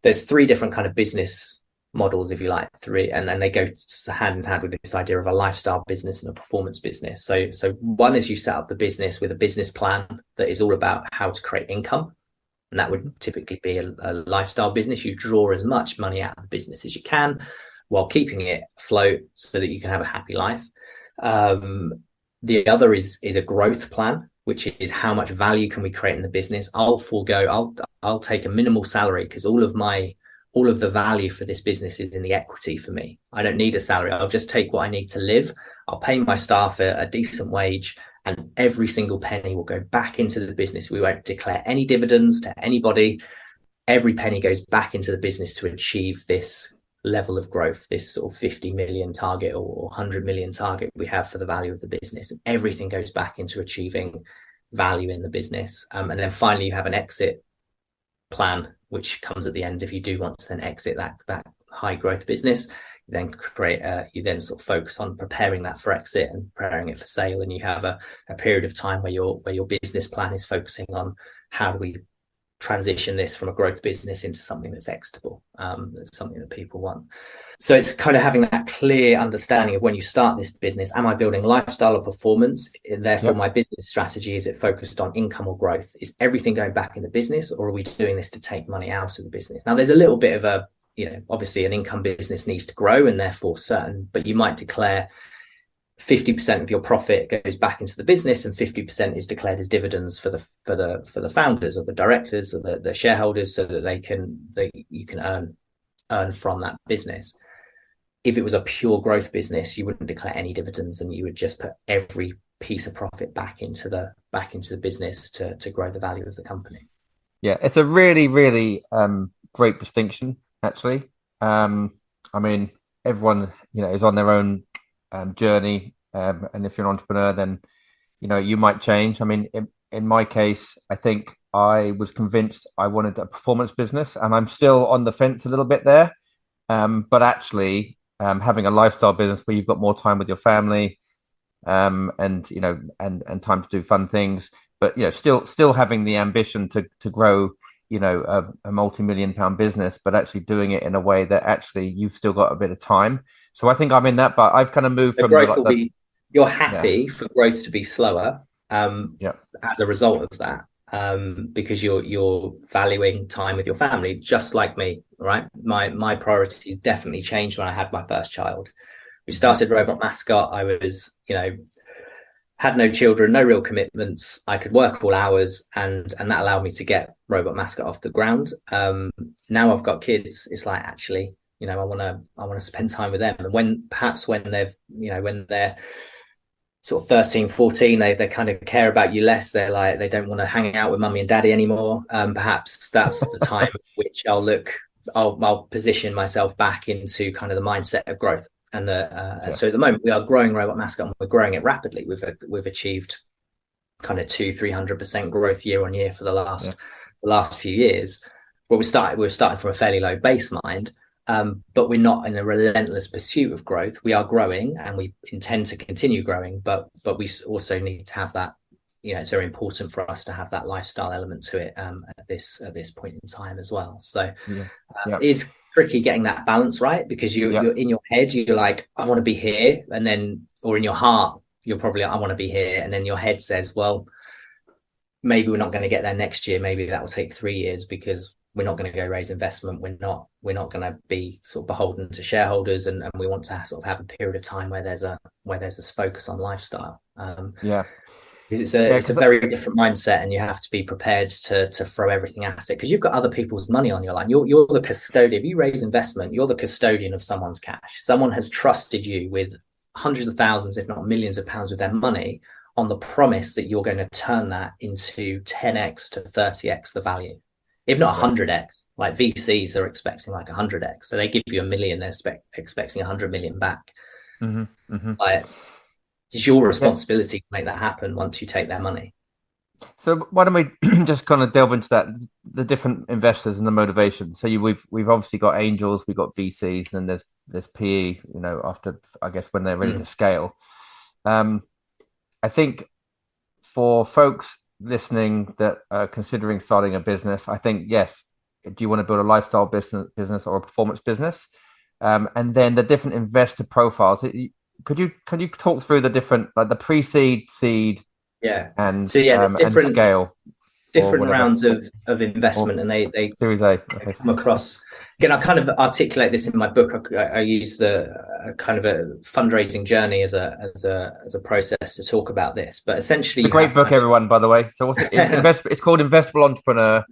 there's 3 different kind of business models, if you like, 3, and they go hand in hand with this idea of a lifestyle business and a performance business. So one is, you set up the business with a business plan that is all about how to create income, and that would typically be a lifestyle business. You draw as much money out of the business as you can while keeping it afloat so that you can have a happy life. The other is a growth plan, which is how much value can we create in the business. I'll take a minimal salary, because all of the value for this business is in the equity for me. I don't need a salary. I'll just take what I need to live. I'll pay my staff a decent wage, and every single penny will go back into the business. We won't declare any dividends to anybody. Every penny goes back into the business to achieve this level of growth, this sort of 50 million target or 100 million target we have for the value of the business. And everything goes back into achieving value in the business. And then finally, you have an exit plan, which comes at the end. If you do want to then exit that high growth business, you then sort of focus on preparing that for exit and preparing it for sale. And you have a period of time where your business plan is focusing on, how do we transition this from a growth business into something that's exitable, that's something that people want. So it's kind of having that clear understanding of, when you start this business, am I building lifestyle or performance? And therefore, my business strategy, is it focused on income or growth? Is everything going back in the business, or are we doing this to take money out of the business? Now, there's a little bit of obviously an income business needs to grow, and therefore but you might declare 50% of your profit goes back into the business, and 50% is declared as dividends for the founders or the directors or the shareholders, so that you can earn from that business. If it was a pure growth business, you wouldn't declare any dividends, and you would just put every piece of profit back into the business to grow the value of the company. Yeah, it's a really, really great distinction, actually. I mean, everyone is on their own journey, and if you're an entrepreneur, then you might change. I mean, in my case, I think I was convinced I wanted a performance business, and I'm still on the fence a little bit there. But actually, having a lifestyle business where you've got more time with your family, and time to do fun things, but still having the ambition to grow a multi-million-pound business, but actually doing it in a way that actually you've still got a bit of time. So I think I'm in that, but I've kind of moved from you're happy for growth to be slower, as a result of that, because you're valuing time with your family, just like me, right? My priorities definitely changed when I had my first child. We started Robot Mascot. I was, had no children, no real commitments. I could work all hours, and that allowed me to get Robot Mascot off the ground. Now I've got kids. It's like, actually, I want to spend time with them. And when they're sort of 13, 14, they kind of care about you less. They're like, they don't want to hang out with mummy and daddy anymore. Perhaps that's the time which I'll position myself back into kind of the mindset of growth. And so at the moment, we are growing Robot Mascot, and we're growing it rapidly. We've achieved kind of 200-300% growth year on year for the last few years. But we're starting from a fairly low base mind, but we're not in a relentless pursuit of growth. We are growing, and we intend to continue growing, but we also need to have that. It's very important for us to have that lifestyle element to it at this point in time as well. So it's tricky getting that balance right, because you're in your head, you're like, I want to be here, and then, or in your heart, you're probably, I want to be here, and then your head says, well, maybe we're not going to get there next year. Maybe that will take 3 years, because we're not going to go raise investment. We're not going to be sort of beholden to shareholders, and we want to sort of have a period of time where there's a focus on lifestyle. Yeah. Because Yeah. it's a very different mindset, and you have to be prepared to throw everything at it, because you've got other people's money on your line. You're the custodian. If you raise investment, you're the custodian of someone's cash. Someone has trusted you with hundreds of thousands, if not millions of pounds of their money, on the promise that you're going to turn that into 10x to 30x the value, if not 100x. Like VCs are expecting like 100x. So they give you $1 million, they're expecting 100 million back. Like, it's your responsibility to make that happen once you take their money. So why don't we just kind of delve into that, the different investors and the motivation. So we've obviously got angels, we've got VCs, and then there's PE, after, I guess, when they're ready to scale. I think for folks listening that are considering starting a business, I think, yes, do you want to build a lifestyle business or a performance business? And then the different investor profiles. Can you talk through the different, like the pre-seed, seed, and there's different and scale, different rounds of investment, and they Series A. Okay. Come across. Again, I kind of articulate this in my book. I use the kind of a fundraising journey as a process to talk about this. But essentially, it's a great book, everyone. By the way, so what's it? It's called Investable Entrepreneur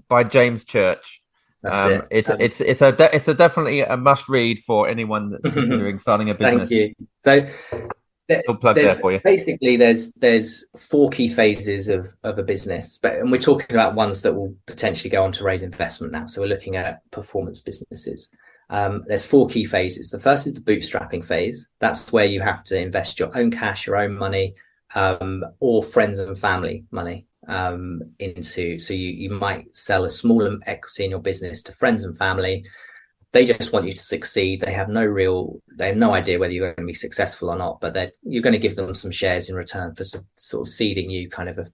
by James Church. It's definitely a must read for anyone that's considering starting a business. Thank you. So basically there's 4 key phases of a business, and we're talking about ones that will potentially go on to raise investment now. So we're looking at performance businesses. There's 4 key phases. The first is the bootstrapping phase. That's where you have to invest your own cash, your own money, or friends and family money into. So you might sell a small equity in your business to friends and family. They just want you to succeed. They have no idea whether you're going to be successful or not, but you're going to give them some shares in return for sort of seeding you kind of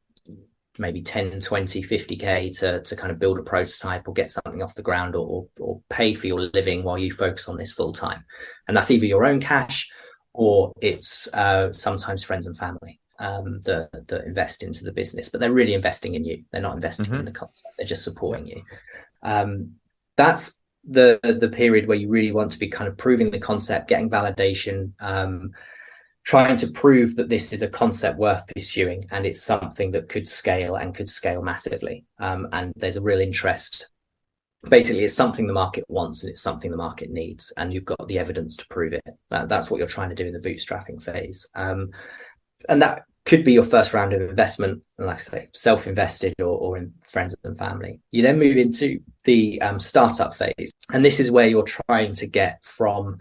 maybe 10, 20, 50K to kind of build a prototype or get something off the ground, or pay for your living while you focus on this full time. And that's either your own cash, or it's sometimes friends and family that invest into the business, but they're really investing in you. They're not investing in the concept. They're just supporting you. That's the period where you really want to be kind of proving the concept, getting validation, trying to prove that this is a concept worth pursuing, and it's something that could scale massively. And there's a real interest. Basically, it's something the market wants, and it's something the market needs, and you've got the evidence to prove it. That's what you're trying to do in the bootstrapping phase. And that could be your first round of investment, like I say, self-invested or in friends and family. You then move into the startup phase. And this is where you're trying to get from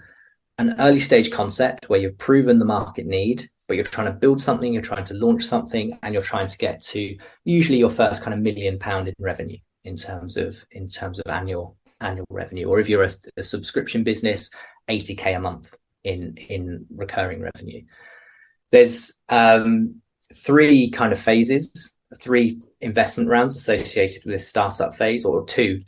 an early stage concept where you've proven the market need, but you're trying to build something, you're trying to launch something, and you're trying to get to usually your first kind of £1 million in revenue in terms of annual revenue. Or if you're a subscription business, 80K a month in recurring revenue. There's 3 kind of phases, 3 investment rounds associated with this startup phase, or two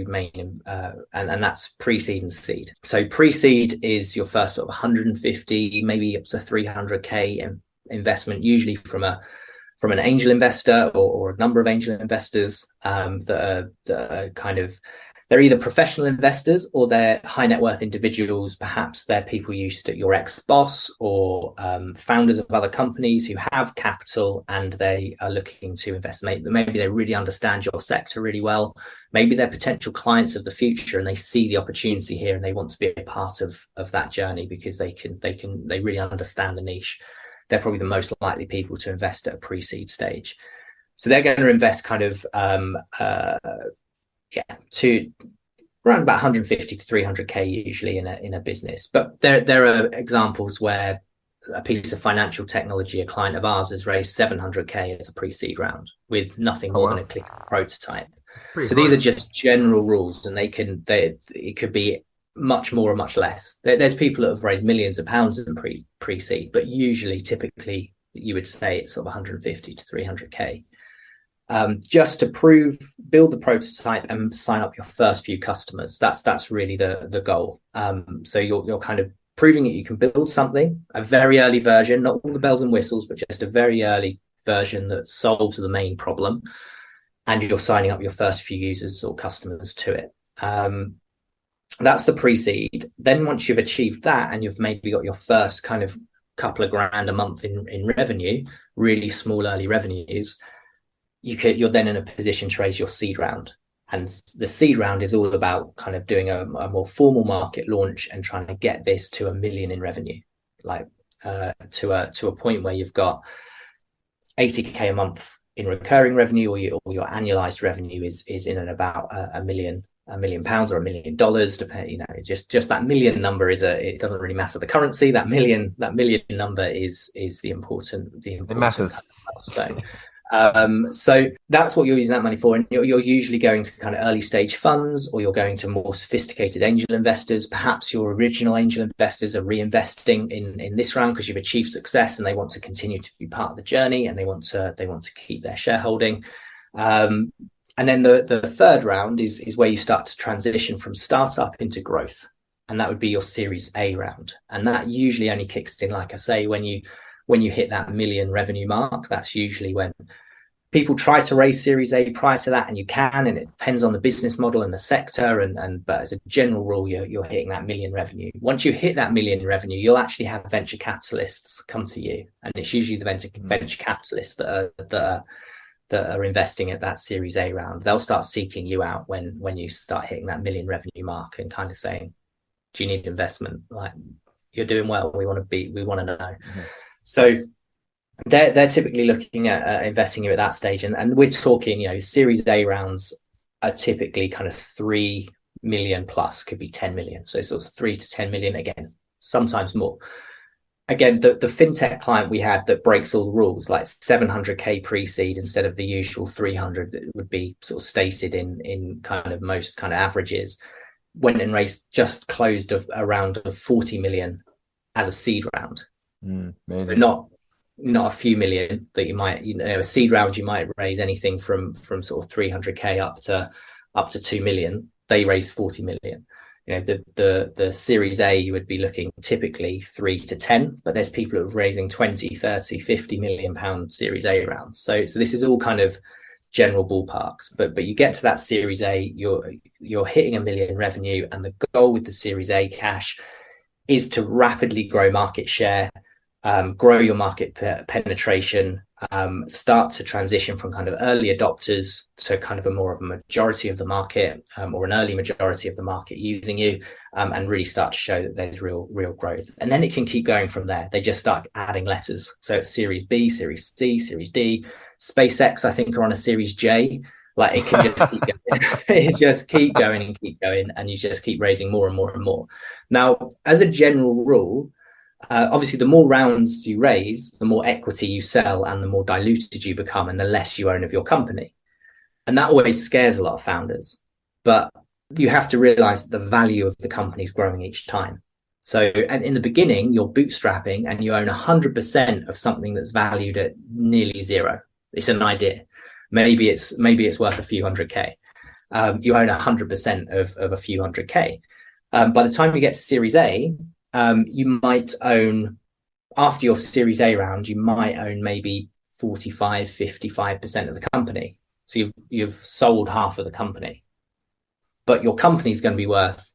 main, and that's pre-seed and seed. So pre-seed is your first sort of 150, maybe up to 300K investment, usually from an angel investor or a number of angel investors that are kind of, they're either professional investors or they're high net worth individuals. Perhaps they're people used to your ex-boss or founders of other companies who have capital and they are looking to invest. Maybe they really understand your sector really well. Maybe they're potential clients of the future and they see the opportunity here and they want to be a part of that journey because they really understand the niche. They're probably the most likely people to invest at a pre-seed stage. So they're going to invest kind of to around about 150 to 300K usually in a business. But there are examples where a piece of financial technology, a client of ours, has raised 700K as a pre-seed round with nothing more than a click prototype. These are just general rules, and it could be much more or much less. There's people that have raised millions of pounds in pre-seed, but typically you would say it's sort of 150 to 300K. Just to build the prototype and sign up your first few customers. That's really the goal. So you're kind of proving that you can build something, a very early version, not all the bells and whistles, but just a very early version that solves the main problem. and you're signing up your first few users or customers to it. That's the pre-seed. Then once you've achieved that and you've maybe got your first kind of couple of grand a month in revenue, really small early revenues, you're then in a position to raise your seed round. And the seed round is all about kind of doing a more formal market launch and trying to get this to 1 million in revenue, like to a point where you've got 80k a month in recurring revenue, or your annualized revenue is in and about a million pounds or $1 million, depending. Just that million number it doesn't really matter the currency. That million number is the important it matters. kind of milestone. So that's what you're using that money for, and you're usually going to kind of early stage funds, or you're going to more sophisticated angel investors. Perhaps your original angel investors are reinvesting in this round because you've achieved success and they want to continue to be part of the journey, and they want to keep their shareholding. And then the third round is where you start to transition from startup into growth, and that would be your Series A round, and that usually only kicks in, like I say, when you hit that million revenue mark. That's usually when people try to raise Series A prior to that, and you can, and it depends on the business model and the sector. But as a general rule, you're hitting that million revenue. Once you hit that million revenue, you'll actually have venture capitalists come to you, and it's usually the venture capitalists that are investing at that Series A round. They'll start seeking you out when you start hitting that million revenue mark and kind of saying, "Do you need investment? Like, you're doing well. We want to know." Mm-hmm. So they're typically looking at investing you at that stage, and we're talking, Series A rounds are typically kind of 3 million plus, could be 10 million. So it's 3 to 10 million, again, sometimes more. Again, the fintech client we had that breaks all the rules, like 700k pre-seed instead of the usual 300 that would be sort of stated in kind of most kind of averages, went and closed a round of 40 million as a seed round. So not a few million that you might, a seed round you might raise anything from sort of 300k up to 2 million. They raised 40 million. The Series A, you would be looking typically 3 to 10, but there's people who are raising 20, 30, 50 million pound Series A rounds. So this is all kind of general ballparks, but you get to that Series A, you're hitting 1 million revenue, and the goal with the Series A cash is to rapidly grow market share, grow your market penetration, start to transition from kind of early adopters to kind of a majority of the market, or an early majority of the market using you, and really start to show that there's real growth. And then it can keep going from there. They just start adding letters. So it's Series B, Series C, Series D. SpaceX, I think, are on a Series J. Like, it can just keep going. It just keep going and keep going, and you just keep raising more and more and more. Now, as a general rule, obviously, the more rounds you raise, the more equity you sell, and the more diluted you become, and the less you own of your company. And that always scares a lot of founders. But you have to realize that the value of the company is growing each time. So, and in the beginning, you're bootstrapping and you own 100% of something that's valued at nearly zero. It's an idea. Maybe it's worth a few hundred K. You own 100% of a few hundred K. By the time you get to Series A, you might own, after your Series A round, you might own maybe 45-55% of the company. So you've sold half of the company, but your company's going to be worth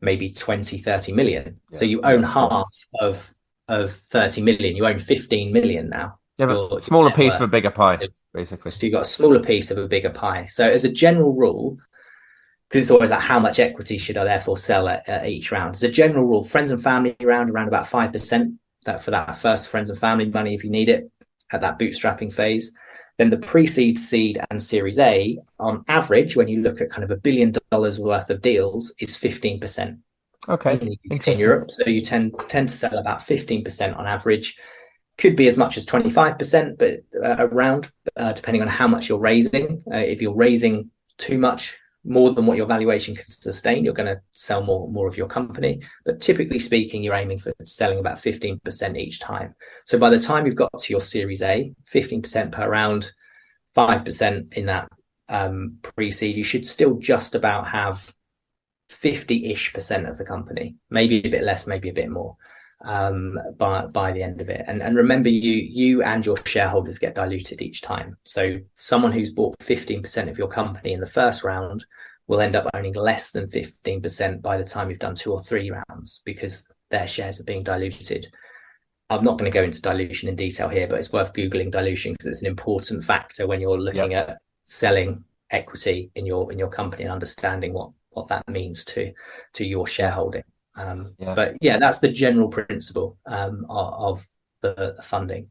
maybe 20-30 million. Yeah. So you own half of 30 million. You own 15 million now. Yeah, a smaller piece of a bigger pie, basically. So you've got a smaller piece of a bigger pie. So as a general rule, because it's always like, how much equity should I therefore sell at each round? As a general rule, friends and family round, around about 5%, that for that first friends and family money, if you need it at that bootstrapping phase. Then the pre-seed, seed, and Series A, on average, when you look at kind of $1 billion worth of deals, is 15%. Okay. In Europe, so you tend to sell about 15% on average. Could be as much as 25%, but around, depending on how much you're raising. If you're raising too much, more than what your valuation can sustain, you're going to sell more of your company. But typically speaking, you're aiming for selling about 15% each time. So by the time you've got to your Series A, 15% per round, 5% in that pre-seed, you should still just about have 50-ish% of the company, maybe a bit less, maybe a bit more. by the end of it. And remember, you and your shareholders get diluted each time. So someone who's bought 15% of your company in the first round will end up owning less than 15% by the time you've done 2 or 3 rounds, because their shares are being diluted. I'm not going to go into dilution in detail here, but it's worth Googling dilution, because it's an important factor when you're looking at selling equity in your company and understanding what that means to your shareholding. But yeah, that's the general principle of the funding.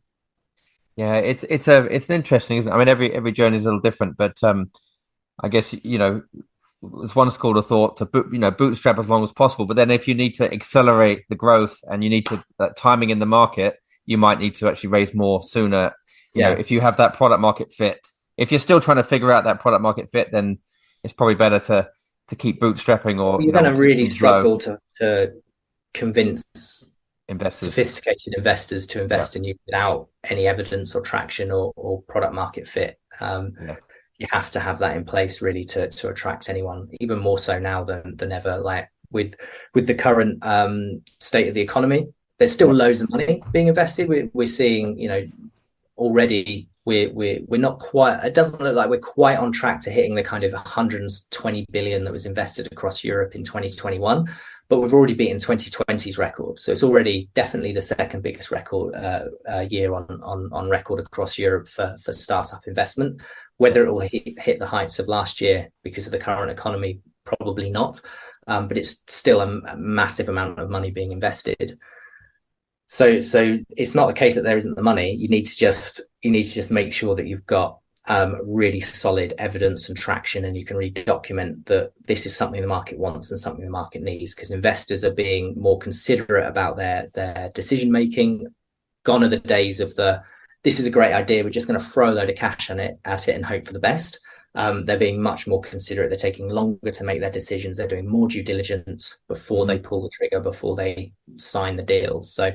Yeah, it's an interesting, isn't it? I mean, every journey is a little different, but I guess there's one school of thought to bootstrap as long as possible. But then if you need to accelerate the growth and you need to timing in the market, you might need to actually raise more sooner. You know, if you have that product market fit. If you're still trying to figure out that product market fit, then it's probably better to keep bootstrapping, or you're going to really struggle to convince investors, sophisticated investors, to invest in you without any evidence or traction or product market fit. You have to have that in place really to attract anyone, even more so now than ever. Like with the current state of the economy, there's still loads of money being invested. We're seeing, already we're not quite, it doesn't look like we're quite on track to hitting the kind of 120 billion that was invested across Europe in 2021, but we've already beaten 2020's record. So it's already definitely the second biggest record year on record across Europe for startup investment. Whether it will hit the heights of last year because of the current economy, probably not. But it's still a massive amount of money being invested. So it's not the case that there isn't the money. You need to just make sure that you've got really solid evidence and traction, and you can really document that this is something the market wants and something the market needs, because investors are being more considerate about their decision making. Gone are the days of this is a great idea, we're just going to throw a load of cash at it and hope for the best. They're being much more considerate. They're taking longer to make their decisions. They're doing more due diligence before they pull the trigger, before they sign the deals. So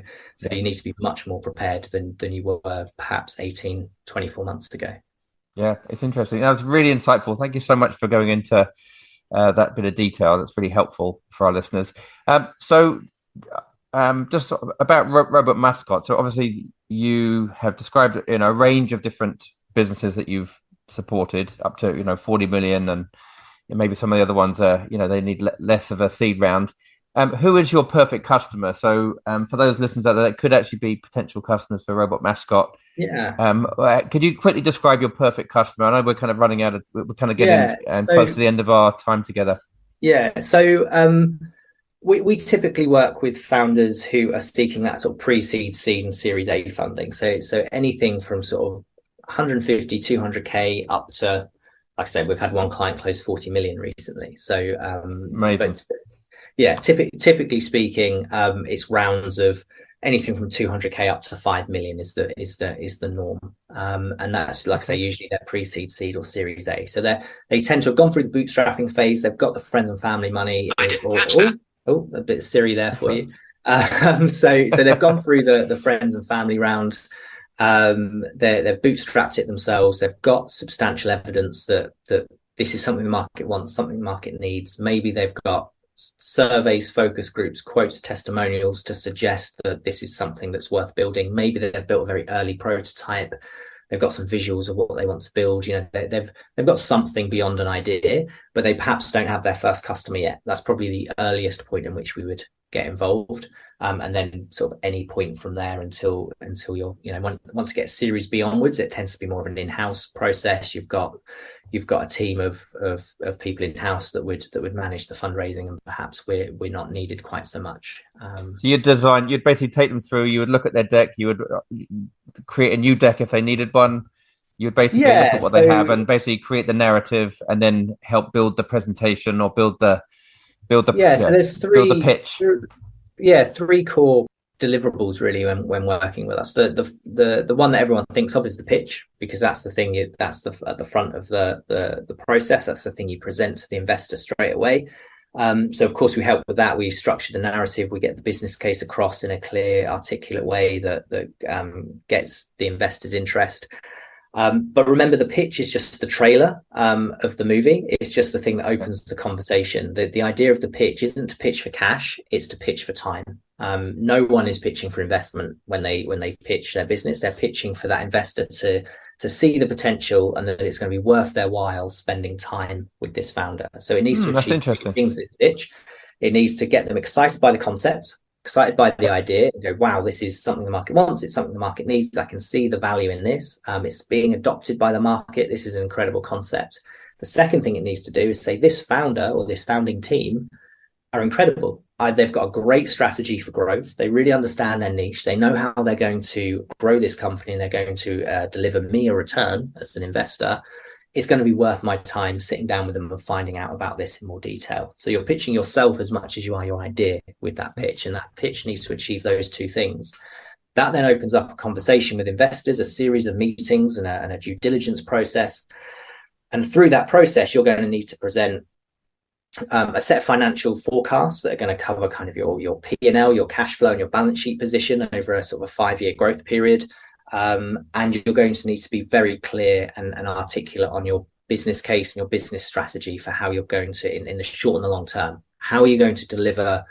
you need to be much more prepared than you were perhaps 18, 24 months ago. Yeah, it's interesting. That was really insightful. Thank you so much for going into that bit of detail. That's really helpful for our listeners. Just about Robot Mascot. So obviously you have described a range of different businesses that you've supported up to 40 million, and maybe some of the other ones they need less of a seed round. Who is your perfect customer? So for those listeners out there that could actually be potential customers for Robot Mascot, could you quickly describe your perfect customer? I know we're kind of running out of, we're kind of getting close to the end of our time together. So we typically work with founders who are seeking that sort of pre-seed, seed and Series A funding. So anything from sort of 150, 200k up to, like I said, we've had one client close 40 million recently. So amazing. Typically speaking, it's rounds of anything from 200k up to 5 million is the norm. And that's, like I say, usually their pre-seed, seed or Series A. So they tend to have gone through the bootstrapping phase. They've got the friends and family money. Oh, a bit Siri there for you. So they've gone through the friends and family round. They've bootstrapped it themselves. They've got substantial evidence that this is something the market wants, something the market needs. Maybe they've got surveys, focus groups, quotes, testimonials to suggest that this is something that's worth building. Maybe they've built a very early prototype. They've got some visuals of what they want to build. They've got something beyond an idea, but they perhaps don't have their first customer yet. That's probably the earliest point in which we would get involved, and then sort of any point from there until you're once it gets Series B onwards, it tends to be more of an in-house process. You've got a team of people in-house that would manage the fundraising, and perhaps we're not needed quite so much. So you'd basically take them through, you would look at their deck, you would create a new deck if they needed one. You would basically look at what they have and basically create the narrative, and then help build the presentation or build the so there's build the pitch. Three core deliverables really when working with us. The one that everyone thinks of is the pitch, because that's the thing that's at the front of the process. That's the thing you present to the investor straight away. So of course we help with that. We structure the narrative, we get the business case across in a clear, articulate way that gets the investor's interest. But remember, the pitch is just the trailer of the movie. It's just the thing that opens the conversation. The idea of the pitch isn't to pitch for cash; it's to pitch for time. No one is pitching for investment when they pitch their business. They're pitching for that investor to see the potential and that it's going to be worth their while spending time with this founder. So it needs to That's achieve interesting. things this pitch. It needs to get them excited by the concept, excited by the idea, and go, wow, this is something the market wants. It's something the market needs. I can see the value in this. It's being adopted by the market. This is an incredible concept. The second thing it needs to do is say this founder or this founding team are incredible. They've got a great strategy for growth. They really understand their niche. They know how they're going to grow this company and they're going to deliver me a return as an investor. It's going to be worth my time sitting down with them and finding out about this in more detail. So you're pitching yourself as much as you are your idea with that pitch, and that pitch needs to achieve those two things. That then opens up a conversation with investors, a series of meetings and a due diligence process. And through that process, you're going to need to present a set of financial forecasts that are going to cover kind of your P&L, your cash flow and your balance sheet position over a sort of a 5-year growth period. And you're going to need to be very clear and articulate on your business case and your business strategy for how you're going to, in the short and the long term, how are you going to deliver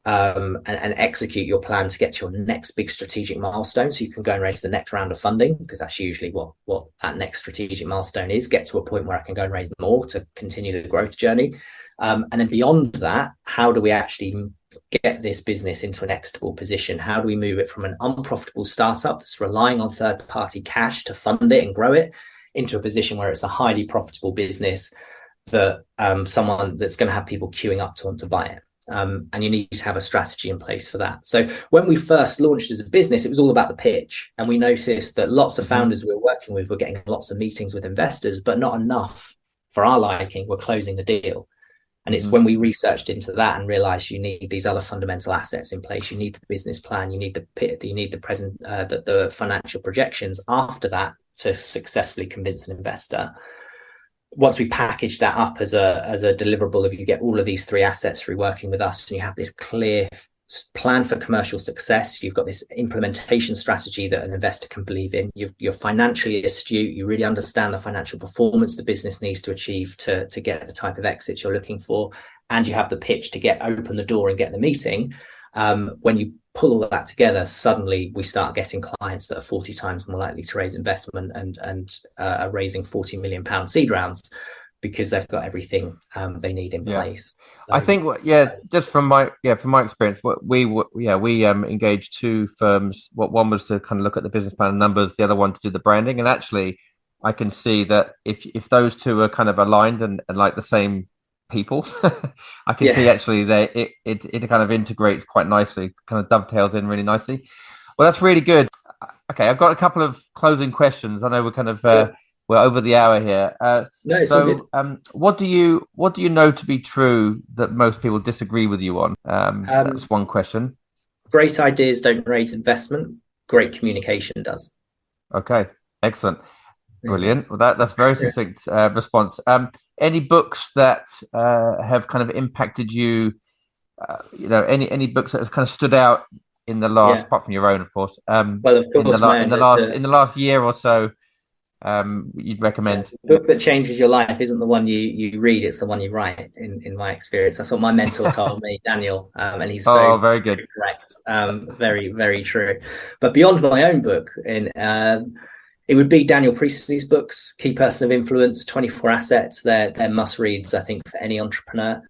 and execute your plan to get to your next big strategic milestone so you can go and raise the next round of funding, because that's usually what that next strategic milestone is. Get to a point where I can go and raise more to continue the growth journey. And then beyond that, how do we actually get this business into an exitable position? How do we move it from an unprofitable startup that's relying on third-party cash to fund it and grow it into a position where it's a highly profitable business that someone that's going to have people queuing up to want to buy it? And you need to have a strategy in place for that. So when we first launched as a business, it was all about the pitch. And we noticed that lots of founders we were working with were getting lots of meetings with investors, but not enough for our liking were closing the deal. And it's when we researched into that and realized you need these other fundamental assets in place. You need the business plan, you need the financial projections after that to successfully convince an investor. Once we package that up as a deliverable, if you get all of these three assets through working with us and you have this clear plan for commercial success, you've got this implementation strategy that an investor can believe in, you're financially astute, you really understand the financial performance the business needs to achieve to get the type of exits you're looking for, and you have the pitch to open the door and get the meeting. When you pull all of that together, suddenly we start getting clients that are 40 times more likely to raise investment and are raising £40 million seed rounds, because they've got everything they need in place. So, I think, just from my experience, we engaged two firms. One was to kind of look at the business plan and numbers, the other one to do the branding. And actually, I can see that if those two are kind of aligned and like the same people, I can see actually it kind of integrates quite nicely, kind of dovetails in really nicely. Well, that's really good. Okay, I've got a couple of closing questions. I know we're kind of we're over the hour here. What do you know to be true that most people disagree with you on? That's one question. Great ideas don't raise investment. Great communication does. Okay, excellent, brilliant. Well, that's very succinct response. Any books that have kind of impacted you? Any books that have kind of stood out in the last, apart from your own, of course. Well, of course, in the last year or so. You'd recommend? The book that changes your life isn't the one you read, it's the one you write, in my experience. That's what my mentor told me, Daniel, and he's very good, correct. Very, very true. But beyond my own book, it would be Daniel Priestley's books, Key Person of Influence, 24 Assets. They're must reads, I think, for any entrepreneur.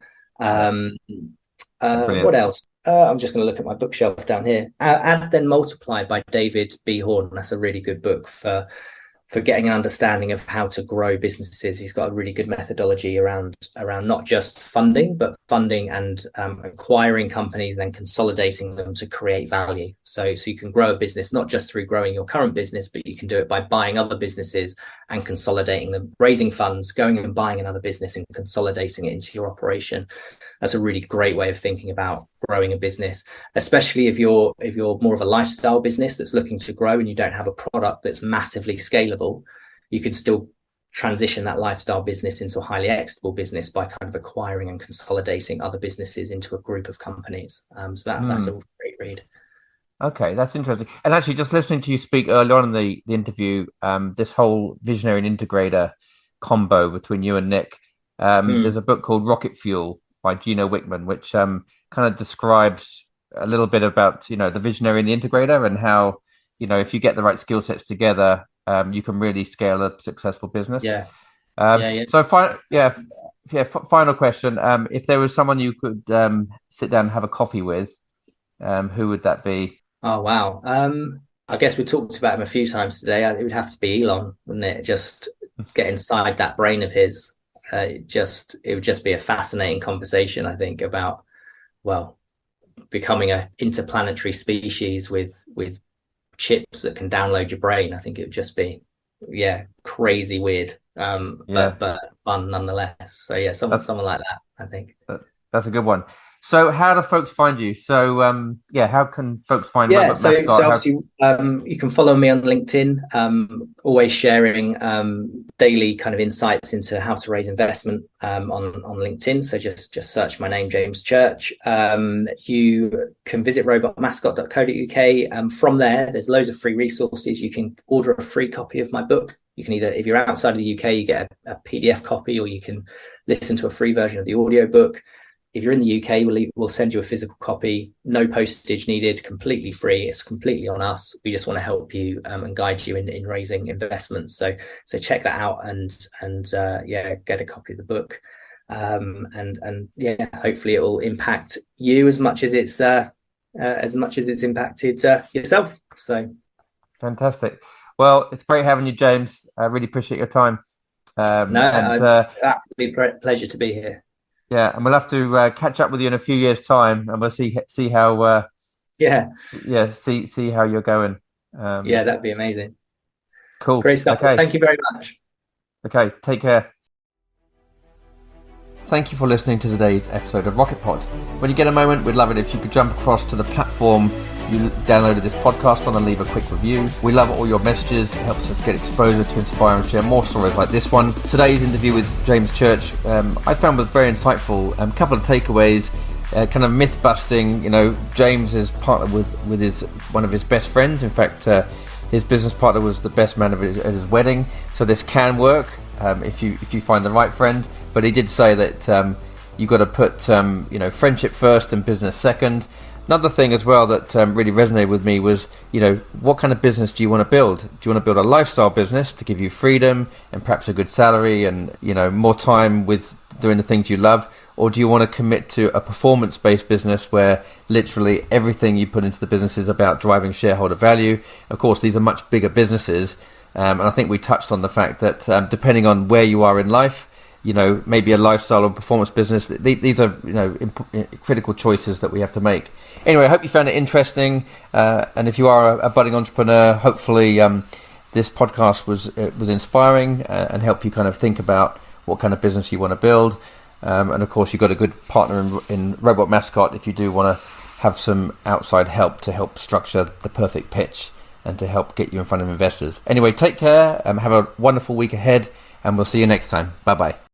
What else? I'm just going to look at my bookshelf down here. Add Then Multiply by David B. Horn. That's a really good book for getting an understanding of how to grow businesses. He's got a really good methodology around not just funding, but funding and acquiring companies and then consolidating them to create value. So you can grow a business not just through growing your current business, but you can do it by buying other businesses and consolidating them, raising funds, going and buying another business and consolidating it into your operation. That's a really great way of thinking about growing a business, especially if you're more of a lifestyle business that's looking to grow and you don't have a product that's massively scalable. You can still transition that lifestyle business into a highly exitable business by kind of acquiring and consolidating other businesses into a group of companies. So that's a great read. Okay, that's interesting. And actually, just listening to you speak earlier on in the interview, this whole visionary and integrator combo between you and Nick, there's Mm, a book called Rocket Fuel by Gino Wickman, which kind of describes a little bit about, the visionary and the integrator and how, if you get the right skill sets together, you can really scale a successful business. yeah, yeah, yeah. Final question. If there was someone you could sit down and have a coffee with, who would that be? Oh wow. I guess we talked about him a few times today. It would have to be Elon, wouldn't it? Just get inside that brain of his. It would just be a fascinating conversation, I think, about well, becoming a interplanetary species with chips that can download your brain. I think it would just be, yeah, crazy weird, Yeah, but fun nonetheless. So yeah, that's someone like that, I think. that's a good one. So, how do folks find you? So, how can folks find Yeah, Robot so Mascot? How? obviously you can follow me on LinkedIn. Always sharing daily kind of insights into how to raise investment on LinkedIn. So just search my name, James Church. You can visit robotmascot.co.uk. From there, there's loads of free resources. You can order a free copy of my book. You can either, if you're outside of the UK, you get a PDF copy, or you can listen to a free version of the audiobook. If you're in the UK, we'll send you a physical copy, no postage needed, completely free. It's completely on us. We just want to help you and guide you in raising investments. So check that out and yeah, get a copy of the book. And yeah, hopefully it will impact you as much as it's impacted yourself. So Fantastic. Well, it's great having you, James. I really appreciate your time. no, And absolute pleasure to be here. Yeah, and we'll have to catch up with you in a few years' time, and we'll see how Yeah, see how you're going. yeah, that'd be amazing. Cool. Great stuff. Well, Okay. thank you very much. Okay. Take care. Thank you for listening to today's episode of Rocket Pod. When you get a moment, we'd love it if you could jump across to the platform you downloaded this podcast on and leave a quick review. We love all your messages. It helps us get exposure to inspire and share more stories like this one. Today's interview with James Church, I found was very insightful. A couple of takeaways, kind of myth busting. James is partnered with one of his best friends. In fact, his business partner was the best man at his wedding. So this can work if you find the right friend. But he did say that you've got to put friendship first and business second. Another thing as well that really resonated with me was, what kind of business do you want to build? Do you want to build a lifestyle business to give you freedom and perhaps a good salary and, more time with doing the things you love? Or do you want to commit to a performance-based business where literally everything you put into the business is about driving shareholder value? Of course, these are much bigger businesses. And I think we touched on the fact that depending on where you are in life, maybe a lifestyle or performance business. These are, critical choices that we have to make. Anyway, I hope you found it interesting. And if you are a budding entrepreneur, hopefully this podcast was inspiring and help you kind of think about what kind of business you want to build. And of course, you've got a good partner in Robot Mascot if you do want to have some outside help to help structure the perfect pitch and to help get you in front of investors. Anyway, take care. Have a wonderful week ahead, and we'll see you next time. Bye-bye.